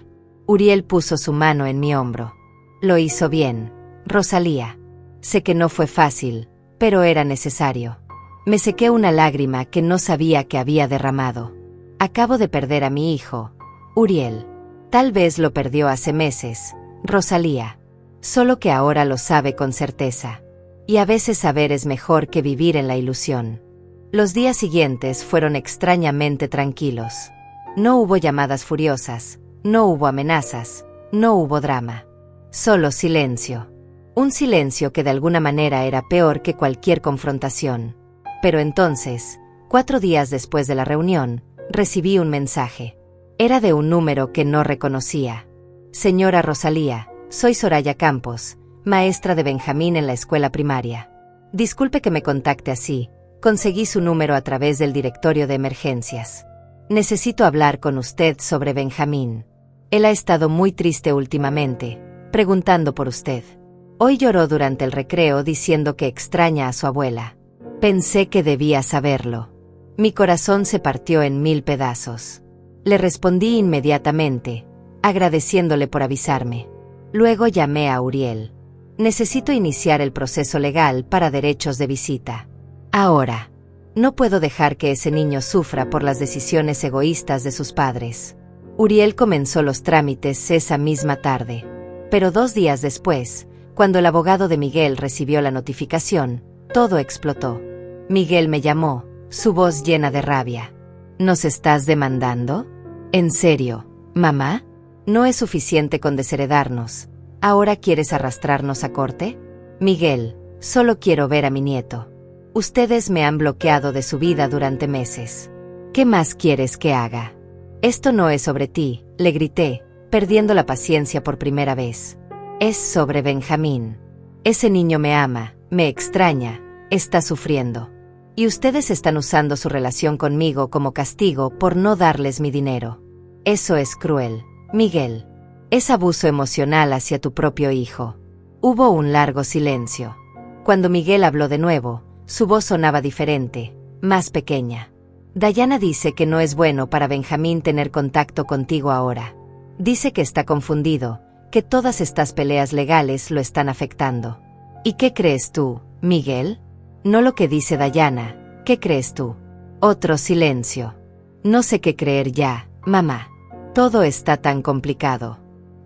Uriel puso su mano en mi hombro. Lo hizo bien, Rosalía. Sé que no fue fácil, pero era necesario. Me sequé una lágrima que no sabía que había derramado. Acabo de perder a mi hijo, Uriel. Tal vez lo perdió hace meses, Rosalía. Solo que ahora lo sabe con certeza. Y a veces saber es mejor que vivir en la ilusión. Los días siguientes fueron extrañamente tranquilos. No hubo llamadas furiosas, no hubo amenazas, no hubo drama. Solo silencio. Un silencio que de alguna manera era peor que cualquier confrontación. Pero entonces, 4 días después de la reunión, recibí un mensaje. Era de un número que no reconocía. Señora Rosalía, soy Soraya Campos, maestra de Benjamín en la escuela primaria. Disculpe que me contacte así, conseguí su número a través del directorio de emergencias. Necesito hablar con usted sobre Benjamín. Él ha estado muy triste últimamente, preguntando por usted. Hoy lloró durante el recreo diciendo que extraña a su abuela. Pensé que debía saberlo. Mi corazón se partió en 1000 pedazos. Le respondí inmediatamente, agradeciéndole por avisarme. Luego llamé a Uriel. Necesito iniciar el proceso legal para derechos de visita. Ahora. No puedo dejar que ese niño sufra por las decisiones egoístas de sus padres. Uriel comenzó los trámites esa misma tarde. Pero 2 días después, cuando el abogado de Miguel recibió la notificación, todo explotó. Miguel me llamó, su voz llena de rabia. ¿Nos estás demandando? ¿En serio, mamá? No es suficiente con desheredarnos. ¿Ahora quieres arrastrarnos a corte? Miguel, solo quiero ver a mi nieto. Ustedes me han bloqueado de su vida durante meses. ¿Qué más quieres que haga? Esto no es sobre ti, le grité, perdiendo la paciencia por primera vez. Es sobre Benjamín. Ese niño me ama, me extraña, está sufriendo. Y ustedes están usando su relación conmigo como castigo por no darles mi dinero. Eso es cruel, Miguel. Es abuso emocional hacia tu propio hijo. Hubo un largo silencio. Cuando Miguel habló de nuevo, su voz sonaba diferente, más pequeña. Dayana dice que no es bueno para Benjamín tener contacto contigo ahora. Dice que está confundido, que todas estas peleas legales lo están afectando. ¿Y qué crees tú, Miguel? No lo que dice Dayana, ¿qué crees tú? Otro silencio. No sé qué creer ya, mamá. Todo está tan complicado.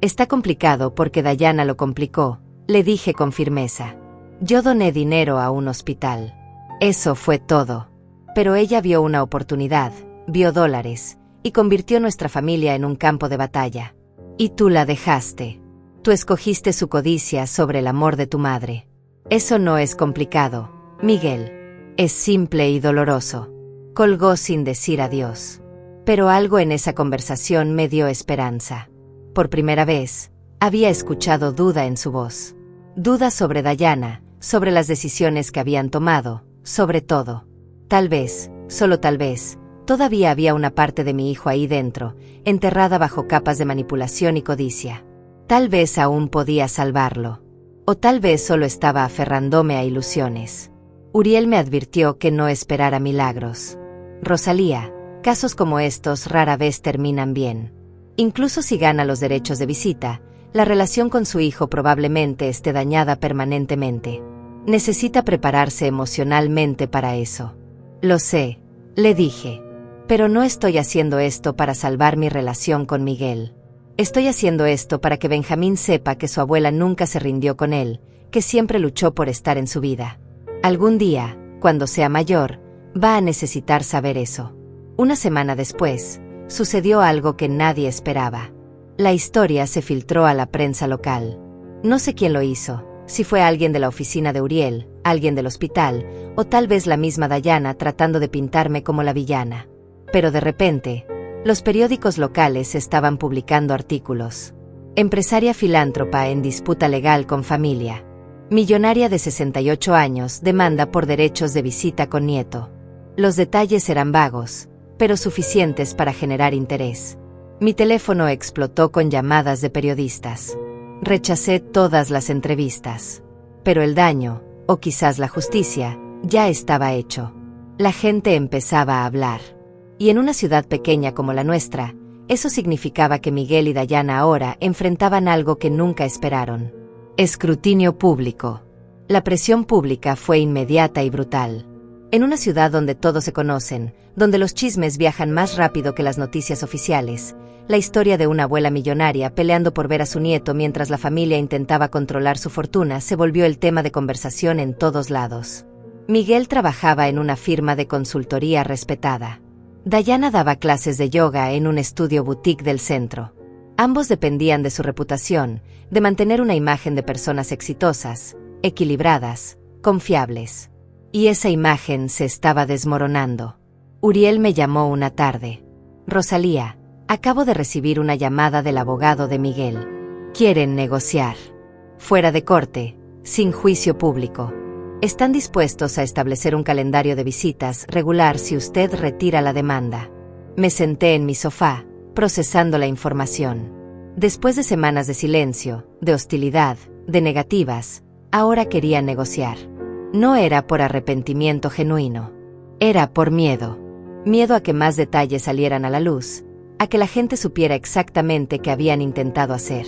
Está complicado porque Dayana lo complicó, le dije con firmeza. Yo doné dinero a un hospital. Eso fue todo. Pero ella vio una oportunidad, vio dólares, y convirtió nuestra familia en un campo de batalla. Y tú la dejaste. Tú escogiste su codicia sobre el amor de tu madre. Eso no es complicado, Miguel. Es simple y doloroso. Colgó sin decir adiós. Pero algo en esa conversación me dio esperanza. Por primera vez, había escuchado duda en su voz. Duda sobre Dayana, sobre las decisiones que habían tomado, sobre todo. Tal vez, solo tal vez, todavía había una parte de mi hijo ahí dentro, enterrada bajo capas de manipulación y codicia. Tal vez aún podía salvarlo. O tal vez solo estaba aferrándome a ilusiones. Uriel me advirtió que no esperara milagros. Rosalía, casos como estos rara vez terminan bien. Incluso si gana los derechos de visita, la relación con su hijo probablemente esté dañada permanentemente. Necesita prepararse emocionalmente para eso. Lo sé, le dije. Pero no estoy haciendo esto para salvar mi relación con Miguel. Estoy haciendo esto para que Benjamín sepa que su abuela nunca se rindió con él, que siempre luchó por estar en su vida. Algún día, cuando sea mayor, va a necesitar saber eso. Una semana después, sucedió algo que nadie esperaba. La historia se filtró a la prensa local. No sé quién lo hizo, si fue alguien de la oficina de Uriel, alguien del hospital, o tal vez la misma Dayana tratando de pintarme como la villana. Pero de repente, los periódicos locales estaban publicando artículos. Empresaria filántropa en disputa legal con familia. Millonaria de 68 años demanda por derechos de visita con nieto. Los detalles eran vagos, pero suficientes para generar interés. Mi teléfono explotó con llamadas de periodistas. Rechacé todas las entrevistas. Pero el daño, o quizás la justicia, ya estaba hecho. La gente empezaba a hablar. Y en una ciudad pequeña como la nuestra, eso significaba que Miguel y Dayana ahora enfrentaban algo que nunca esperaron. Escrutinio público. La presión pública fue inmediata y brutal. En una ciudad donde todos se conocen, donde los chismes viajan más rápido que las noticias oficiales, la historia de una abuela millonaria peleando por ver a su nieto mientras la familia intentaba controlar su fortuna se volvió el tema de conversación en todos lados. Miguel trabajaba en una firma de consultoría respetada. Dayana daba clases de yoga en un estudio boutique del centro. Ambos dependían de su reputación, de mantener una imagen de personas exitosas, equilibradas, confiables. Y esa imagen se estaba desmoronando. Uriel me llamó una tarde. Rosalía, acabo de recibir una llamada del abogado de Miguel. Quieren negociar. Fuera de corte, sin juicio público. Están dispuestos a establecer un calendario de visitas regular si usted retira la demanda. Me senté en mi sofá, procesando la información. Después de semanas de silencio, de hostilidad, de negativas, ahora quería negociar. No era por arrepentimiento genuino. Era por miedo. Miedo a que más detalles salieran a la luz, a que la gente supiera exactamente qué habían intentado hacer.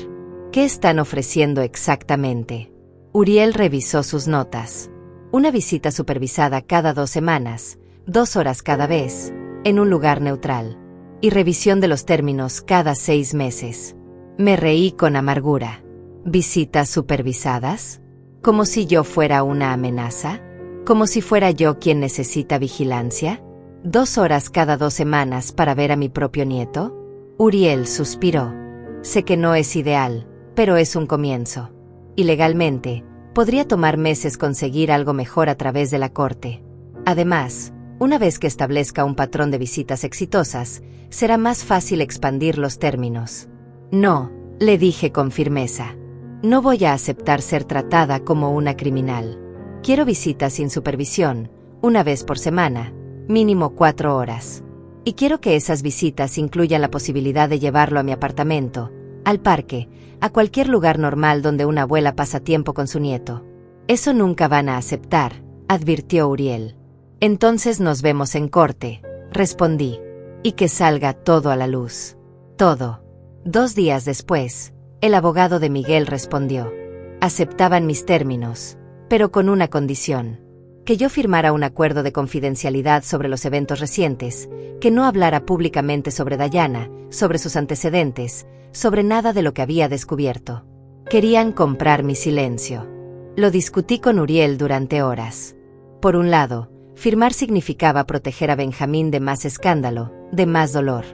¿Qué están ofreciendo exactamente? Uriel revisó sus notas. Una visita supervisada cada 2 semanas, 2 horas cada vez, en un lugar neutral. Y revisión de los términos cada 6 meses. Me reí con amargura. ¿Visitas supervisadas? ¿Como si yo fuera una amenaza? ¿Como si fuera yo quien necesita vigilancia? 2 horas cada 2 semanas para ver a mi propio nieto. Uriel suspiró. Sé que no es ideal, pero es un comienzo. Y legalmente, podría tomar meses conseguir algo mejor a través de la corte. Además, una vez que establezca un patrón de visitas exitosas, será más fácil expandir los términos. No, le dije con firmeza. No voy a aceptar ser tratada como una criminal. Quiero visitas sin supervisión, una vez por semana, mínimo 4 horas. Y quiero que esas visitas incluyan la posibilidad de llevarlo a mi apartamento, al parque, a cualquier lugar normal donde una abuela pasa tiempo con su nieto. Eso nunca van a aceptar, advirtió Uriel. Entonces nos vemos en corte, respondí. Y que salga todo a la luz. Todo. 2 días después, el abogado de Miguel respondió. Aceptaban mis términos, pero con una condición. Que yo firmara un acuerdo de confidencialidad sobre los eventos recientes, que no hablara públicamente sobre Dayana, sobre sus antecedentes, sobre nada de lo que había descubierto. Querían comprar mi silencio. Lo discutí con Uriel durante horas. Por un lado, firmar significaba proteger a Benjamín de más escándalo, de más dolor.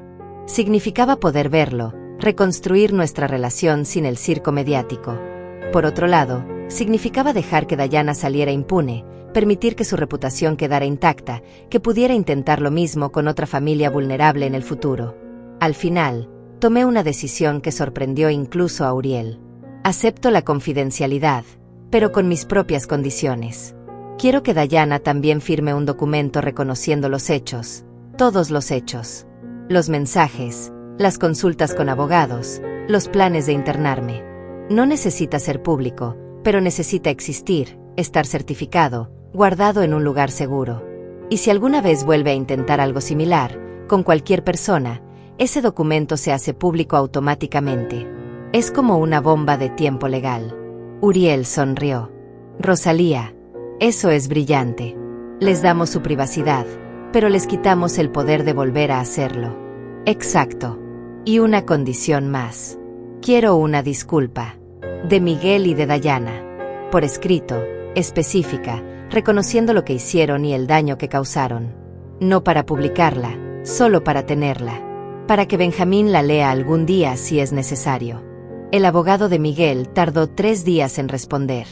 Significaba poder verlo, reconstruir nuestra relación sin el circo mediático. Por otro lado, significaba dejar que Dayana saliera impune, permitir que su reputación quedara intacta, que pudiera intentar lo mismo con otra familia vulnerable en el futuro. Al final, tomé una decisión que sorprendió incluso a Uriel. Acepto la confidencialidad, pero con mis propias condiciones. Quiero que Dayana también firme un documento reconociendo los hechos, todos los hechos. Los mensajes, las consultas con abogados, los planes de internarme. No necesita ser público, pero necesita existir, estar certificado, guardado en un lugar seguro. Y si alguna vez vuelve a intentar algo similar, con cualquier persona, ese documento se hace público automáticamente. Es como una bomba de tiempo legal. Uriel sonrió. Rosalía, eso es brillante. Les damos su privacidad, pero les quitamos el poder de volver a hacerlo. Exacto. Y una condición más. Quiero una disculpa. De Miguel y de Dayana. Por escrito, específica, reconociendo lo que hicieron y el daño que causaron. No para publicarla, solo para tenerla. Para que Benjamín la lea algún día si es necesario. El abogado de Miguel tardó 3 días en responder.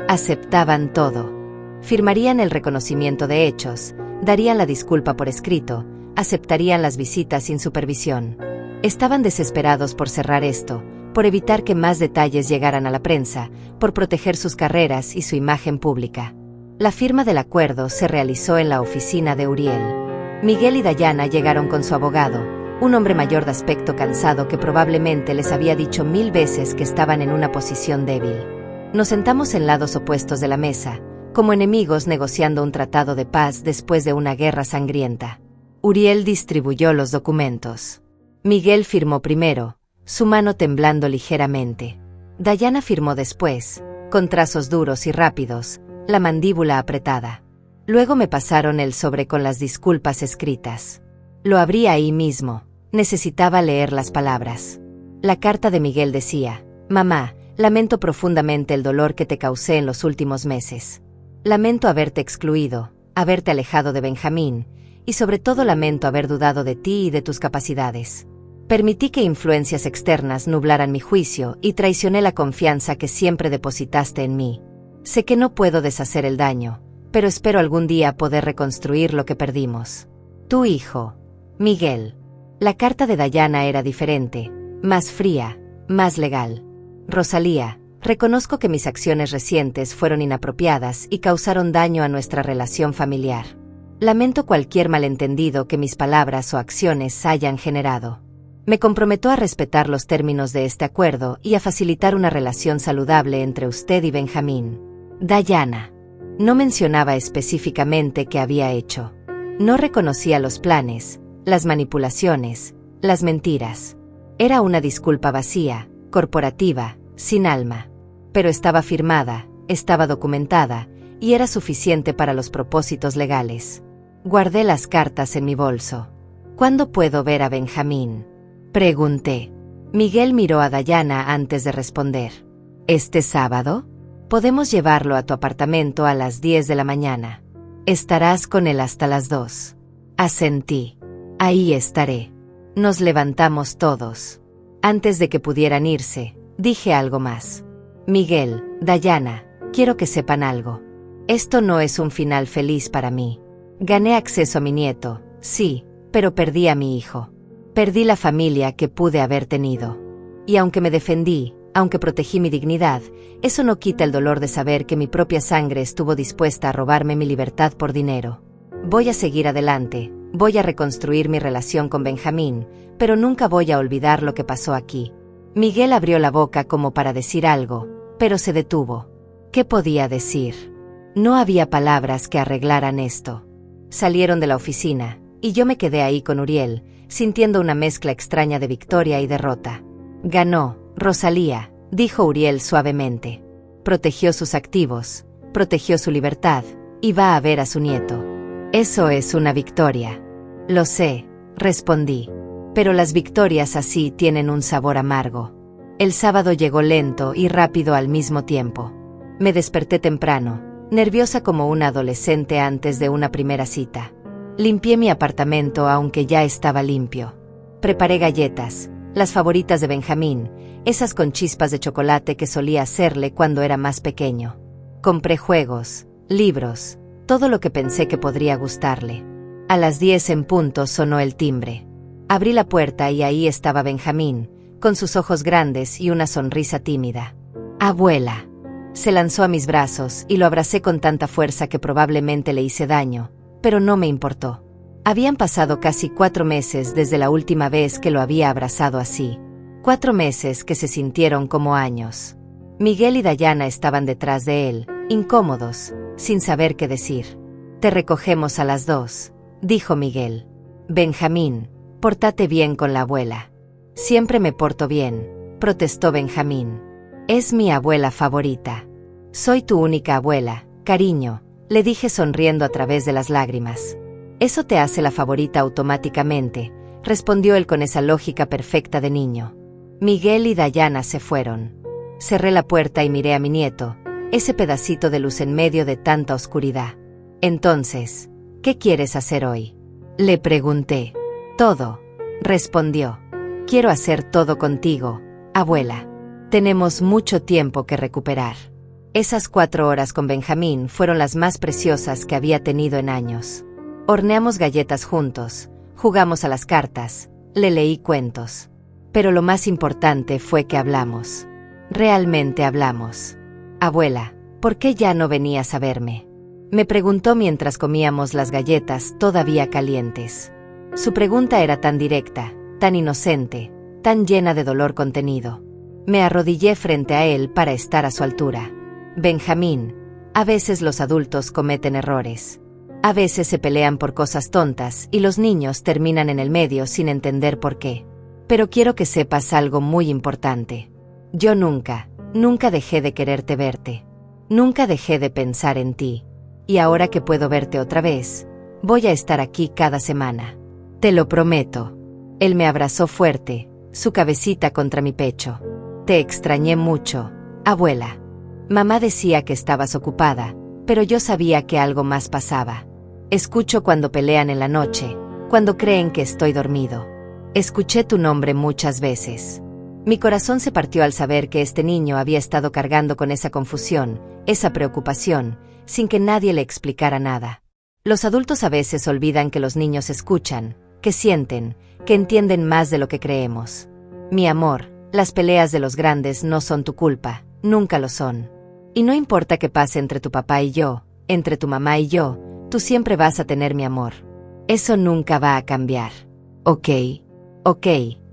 Aceptaban todo. Firmarían el reconocimiento de hechos, darían la disculpa por escrito, aceptarían las visitas sin supervisión. Estaban desesperados por cerrar esto, por evitar que más detalles llegaran a la prensa, por proteger sus carreras y su imagen pública. La firma del acuerdo se realizó en la oficina de Uriel. Miguel y Dayana llegaron con su abogado, un hombre mayor de aspecto cansado que probablemente les había dicho 1000 veces que estaban en una posición débil. Nos sentamos en lados opuestos de la mesa, como enemigos negociando un tratado de paz después de una guerra sangrienta. Uriel distribuyó los documentos. Miguel firmó primero, su mano temblando ligeramente. Dayana firmó después, con trazos duros y rápidos, la mandíbula apretada. Luego me pasaron el sobre con las disculpas escritas. Lo abrí ahí mismo, Necesitaba leer las palabras. La carta de Miguel decía: «Mamá, lamento profundamente el dolor que te causé en los últimos meses. Lamento haberte excluido, haberte alejado de Benjamín, y sobre todo lamento haber dudado de ti y de tus capacidades. Permití que influencias externas nublaran mi juicio y traicioné la confianza que siempre depositaste en mí. Sé que no puedo deshacer el daño, pero espero algún día poder reconstruir lo que perdimos. Tu hijo, Miguel». La carta de Dayana era diferente, más fría, más legal. «Rosalía, reconozco que mis acciones recientes fueron inapropiadas y causaron daño a nuestra relación familiar. Lamento cualquier malentendido que mis palabras o acciones hayan generado. Me comprometo a respetar los términos de este acuerdo y a facilitar una relación saludable entre usted y Benjamín. Dayana». No mencionaba específicamente qué había hecho. No reconocía los planes, las manipulaciones, las mentiras. Era una disculpa vacía, corporativa, sin alma. Pero estaba firmada, estaba documentada, y era suficiente para los propósitos legales. Guardé las cartas en mi bolso. «¿Cuándo puedo ver a Benjamín?», pregunté. Miguel miró a Dayana antes de responder. «¿Este sábado? Podemos llevarlo a tu apartamento a las 10 de la mañana. Estarás con él hasta las 2. Asentí. «Ahí estaré». Nos levantamos todos. Antes de que pudieran irse, dije algo más. «Miguel, Dayana, quiero que sepan algo. Esto no es un final feliz para mí. Gané acceso a mi nieto, sí, pero perdí a mi hijo. Perdí la familia que pude haber tenido. Y aunque me defendí, aunque protegí mi dignidad, eso no quita el dolor de saber que mi propia sangre estuvo dispuesta a robarme mi libertad por dinero. Voy a seguir adelante, voy a reconstruir mi relación con Benjamín, pero nunca voy a olvidar lo que pasó aquí». Miguel abrió la boca como para decir algo, pero se detuvo. ¿Qué podía decir? No había palabras que arreglaran esto. Salieron de la oficina, y yo me quedé ahí con Uriel, sintiendo una mezcla extraña de victoria y derrota. «Ganó, Rosalía», dijo Uriel suavemente. «Protegió sus activos, protegió su libertad, y va a ver a su nieto. Eso es una victoria». «Lo sé», respondí. «Pero las victorias así tienen un sabor amargo». El sábado llegó lento y rápido al mismo tiempo. Me desperté temprano, nerviosa como una adolescente antes de una primera cita. Limpié mi apartamento aunque ya estaba limpio. Preparé galletas, las favoritas de Benjamín, esas con chispas de chocolate que solía hacerle cuando era más pequeño. Compré juegos, libros, todo lo que pensé que podría gustarle. A las 10 en punto sonó el timbre. Abrí la puerta y ahí estaba Benjamín, con sus ojos grandes y una sonrisa tímida. «Abuela». Se lanzó a mis brazos y lo abracé con tanta fuerza que probablemente le hice daño, pero no me importó. Habían pasado casi 4 meses desde la última vez que lo había abrazado así. 4 meses que se sintieron como años. Miguel y Dayana estaban detrás de él, incómodos, sin saber qué decir. «Te recogemos a las 2», dijo Miguel. «Benjamín, pórtate bien con la abuela». «Siempre me porto bien», protestó Benjamín. «Es mi abuela favorita». «Soy tu única abuela, cariño», le dije sonriendo a través de las lágrimas. «Eso te hace la favorita automáticamente», respondió él con esa lógica perfecta de niño. Miguel y Dayana se fueron. Cerré la puerta y miré a mi nieto, ese pedacito de luz en medio de tanta oscuridad. «Entonces, ¿qué quieres hacer hoy?», le pregunté. «Todo», respondió. «Quiero hacer todo contigo, abuela. Tenemos mucho tiempo que recuperar». Esas 4 horas con Benjamín fueron las más preciosas que había tenido en años. Horneamos galletas juntos, jugamos a las cartas, le leí cuentos. Pero lo más importante fue que hablamos. Realmente hablamos. «Abuela, ¿por qué ya no venías a verme?», me preguntó mientras comíamos las galletas todavía calientes. Su pregunta era tan directa, tan inocente, tan llena de dolor contenido. Me arrodillé frente a él para estar a su altura. «Benjamín, a veces los adultos cometen errores. A veces se pelean por cosas tontas y los niños terminan en el medio sin entender por qué. Pero quiero que sepas algo muy importante. Yo nunca dejé de quererte verte. Nunca dejé de pensar en ti. Y ahora que puedo verte otra vez, voy a estar aquí cada semana. Te lo prometo». Él me abrazó fuerte, su cabecita contra mi pecho. Te extrañé mucho, abuela. Mamá decía que estabas ocupada, pero yo sabía que algo más pasaba. Escucho cuando pelean en la noche, cuando creen que estoy dormido. Escuché tu nombre muchas veces. Mi corazón se partió al saber que este niño había estado cargando con esa confusión, esa preocupación, sin que nadie le explicara nada. Los adultos a veces olvidan que los niños escuchan, que sienten, que entienden más de lo que creemos. Mi amor, las peleas de los grandes no son tu culpa, nunca lo son. Y no importa qué pase entre tu papá y yo, entre tu mamá y yo, tú siempre vas a tener mi amor. Eso nunca va a cambiar. Ok,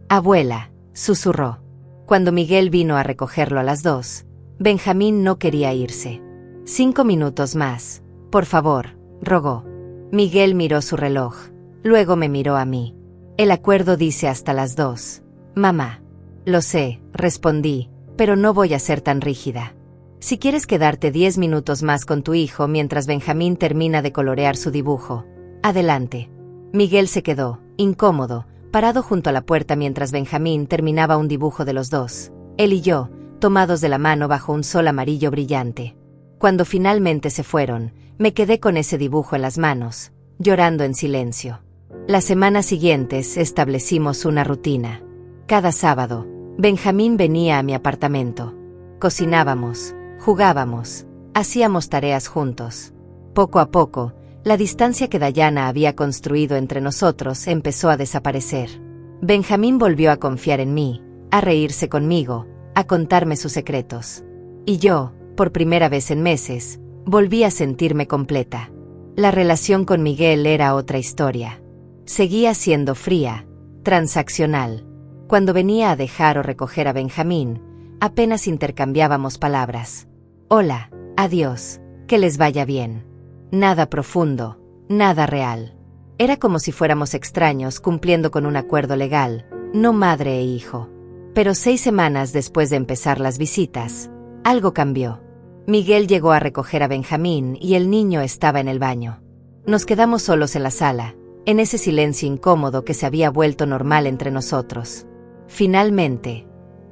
abuela, susurró. Cuando Miguel vino a recogerlo a las 2, Benjamín no quería irse. 5 minutos más, por favor, rogó. Miguel miró su reloj, luego me miró a mí. El acuerdo dice hasta las 2, mamá. Lo sé, respondí, pero no voy a ser tan rígida. Si quieres quedarte 10 minutos más con tu hijo mientras Benjamín termina de colorear su dibujo, adelante. Miguel se quedó, incómodo, parado junto a la puerta mientras Benjamín terminaba un dibujo de los dos, él y yo, tomados de la mano bajo un sol amarillo brillante. Cuando finalmente se fueron, me quedé con ese dibujo en las manos, llorando en silencio. Las semanas siguientes establecimos una rutina. Cada sábado, Benjamín venía a mi apartamento. Cocinábamos, jugábamos, hacíamos tareas juntos. Poco a poco, la distancia que Dayana había construido entre nosotros empezó a desaparecer. Benjamín volvió a confiar en mí, a reírse conmigo, a contarme sus secretos. Y yo, por primera vez en meses, volví a sentirme completa. La relación con Miguel era otra historia. Seguía siendo fría, transaccional. Cuando venía a dejar o recoger a Benjamín, apenas intercambiábamos palabras. Hola, adiós, que les vaya bien. Nada profundo, nada real. Era como si fuéramos extraños cumpliendo con un acuerdo legal, no madre e hijo. Pero 6 semanas después de empezar las visitas, algo cambió. Miguel llegó a recoger a Benjamín y el niño estaba en el baño. Nos quedamos solos en la sala, en ese silencio incómodo que se había vuelto normal entre nosotros. Finalmente,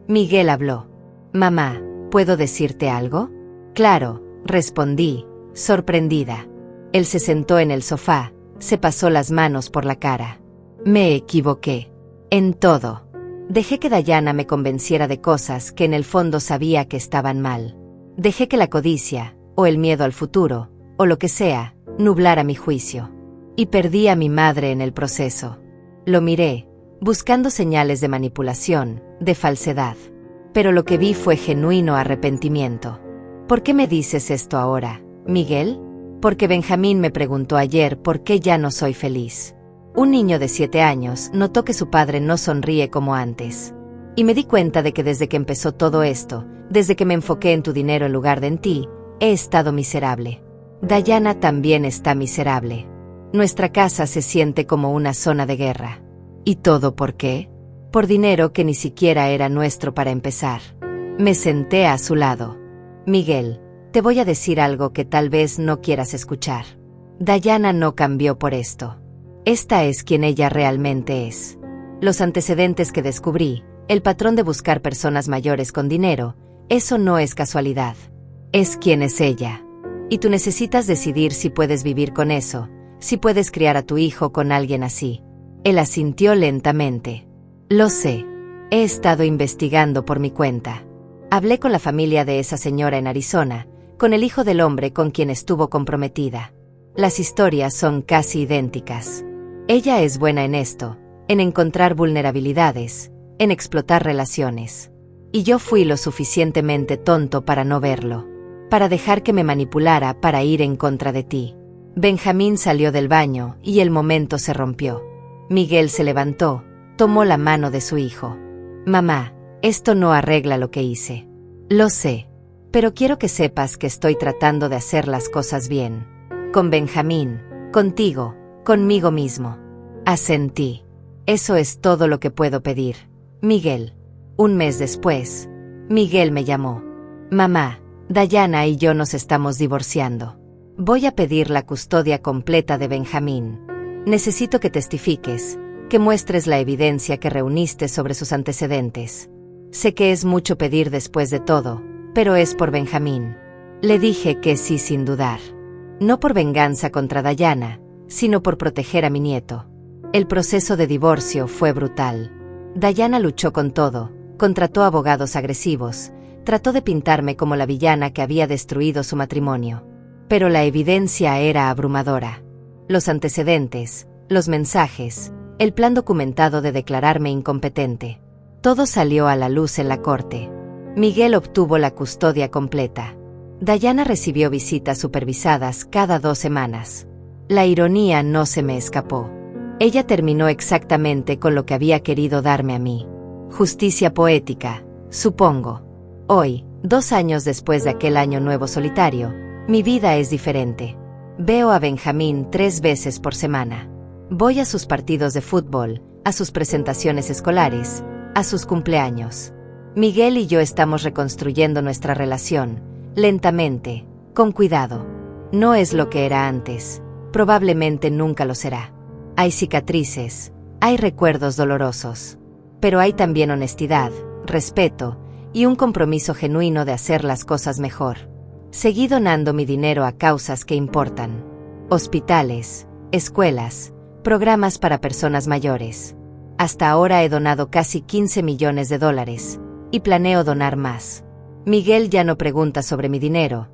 Miguel habló. Mamá, ¿puedo decirte algo? Claro, respondí, sorprendida. Él se sentó en el sofá, se pasó las manos por la cara. Me equivoqué. En todo. Dejé que Dayana me convenciera de cosas que en el fondo sabía que estaban mal. Dejé que la codicia, o el miedo al futuro, o lo que sea, nublara mi juicio. Y perdí a mi madre en el proceso. Lo miré, buscando señales de manipulación, de falsedad. Pero lo que vi fue genuino arrepentimiento. ¿Por qué me dices esto ahora, Miguel? Porque Benjamín me preguntó ayer por qué ya no soy feliz. Un niño de 7 años notó que su padre no sonríe como antes. Y me di cuenta de que desde que empezó todo esto, desde que me enfoqué en tu dinero en lugar de en ti, he estado miserable. Dayana también está miserable. Nuestra casa se siente como una zona de guerra. ¿Y todo por qué? Por dinero que ni siquiera era nuestro para empezar. Me senté a su lado. Miguel, te voy a decir algo que tal vez no quieras escuchar. Dayana no cambió por esto. Esta es quien ella realmente es. Los antecedentes que descubrí, el patrón de buscar personas mayores con dinero, eso no es casualidad. Es quien es ella. Y tú necesitas decidir si puedes vivir con eso, si puedes criar a tu hijo con alguien así. Él asintió lentamente. Lo sé. He estado investigando por mi cuenta. Hablé con la familia de esa señora en Arizona, con el hijo del hombre con quien estuvo comprometida. Las historias son casi idénticas. Ella es buena en esto, en encontrar vulnerabilidades, en explotar relaciones. Y yo fui lo suficientemente tonto para no verlo, para dejar que me manipulara para ir en contra de ti. Benjamín salió del baño y el momento se rompió. Miguel se levantó, tomó la mano de su hijo. Mamá, esto no arregla lo que hice. Lo sé, pero quiero que sepas que estoy tratando de hacer las cosas bien. Con Benjamín, contigo, conmigo mismo. Asentí. Eso es todo lo que puedo pedir, Miguel. Un mes después, Miguel me llamó. Mamá, Dayana y yo nos estamos divorciando. Voy a pedir la custodia completa de Benjamín. Necesito que testifiques, que muestres la evidencia que reuniste sobre sus antecedentes. Sé que es mucho pedir después de todo, pero es por Benjamín. Le dije que sí sin dudar. No por venganza contra Diana, sino por proteger a mi nieto. El proceso de divorcio fue brutal. Diana luchó con todo, contrató abogados agresivos, trató de pintarme como la villana que había destruido su matrimonio. Pero la evidencia era abrumadora. Los antecedentes, los mensajes, el plan documentado de declararme incompetente. Todo salió a la luz en la corte. Miguel obtuvo la custodia completa. Diana recibió visitas supervisadas cada 2 semanas. La ironía no se me escapó. Ella terminó exactamente con lo que había querido darme a mí. Justicia poética, supongo. Hoy, 2 años después de aquel año nuevo solitario, mi vida es diferente. Veo a Benjamín 3 veces por semana. Voy a sus partidos de fútbol, a sus presentaciones escolares, a sus cumpleaños. Miguel y yo estamos reconstruyendo nuestra relación, lentamente, con cuidado. No es lo que era antes, probablemente nunca lo será. Hay cicatrices, hay recuerdos dolorosos, pero hay también honestidad, respeto y un compromiso genuino de hacer las cosas mejor. Seguí donando mi dinero a causas que importan. Hospitales, escuelas, programas para personas mayores. Hasta ahora he donado casi $15 millones y planeo donar más. Miguel ya no pregunta sobre mi dinero,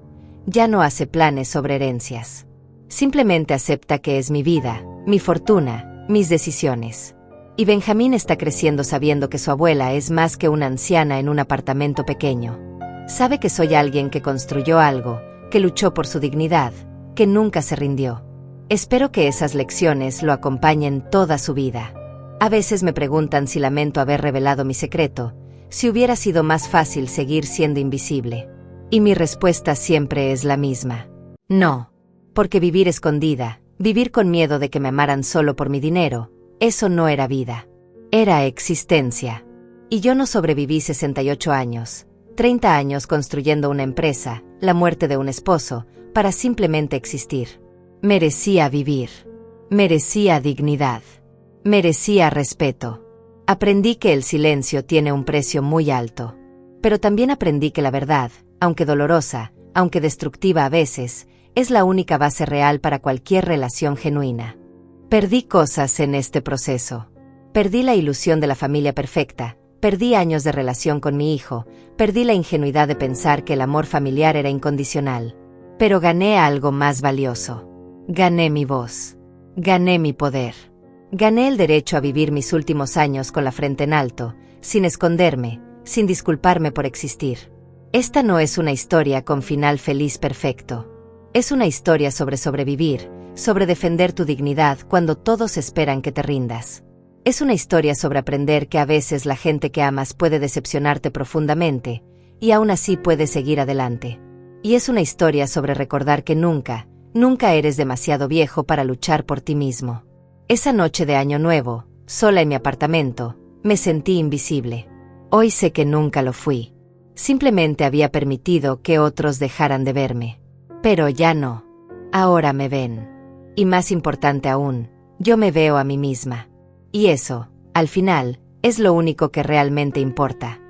ya no hace planes sobre herencias. Simplemente acepta que es mi vida, mi fortuna, mis decisiones. Y Benjamín está creciendo sabiendo que su abuela es más que una anciana en un apartamento pequeño. Sabe que soy alguien que construyó algo, que luchó por su dignidad, que nunca se rindió. Espero que esas lecciones lo acompañen toda su vida. A veces me preguntan si lamento haber revelado mi secreto, si hubiera sido más fácil seguir siendo invisible. Y mi respuesta siempre es la misma. No. Porque vivir escondida, vivir con miedo de que me amaran solo por mi dinero, eso no era vida. Era existencia. Y yo no sobreviví 68 años, 30 años construyendo una empresa, la muerte de un esposo, para simplemente existir. Merecía vivir. Merecía dignidad. Merecía respeto. Aprendí que el silencio tiene un precio muy alto. Pero también aprendí que la verdad, aunque dolorosa, aunque destructiva a veces, es la única base real para cualquier relación genuina. Perdí cosas en este proceso. Perdí la ilusión de la familia perfecta, perdí años de relación con mi hijo, perdí la ingenuidad de pensar que el amor familiar era incondicional. Pero gané algo más valioso. Gané mi voz. Gané mi poder. Gané el derecho a vivir mis últimos años con la frente en alto, sin esconderme, sin disculparme por existir. Esta no es una historia con final feliz perfecto. Es una historia sobre sobrevivir, sobre defender tu dignidad cuando todos esperan que te rindas. Es una historia sobre aprender que a veces la gente que amas puede decepcionarte profundamente, y aún así puedes seguir adelante. Y es una historia sobre recordar que nunca, nunca eres demasiado viejo para luchar por ti mismo. Esa noche de Año Nuevo, sola en mi apartamento, me sentí invisible. Hoy sé que nunca lo fui. Simplemente había permitido que otros dejaran de verme. Pero ya no. Ahora me ven. Y más importante aún, yo me veo a mí misma. Y eso, al final, es lo único que realmente importa.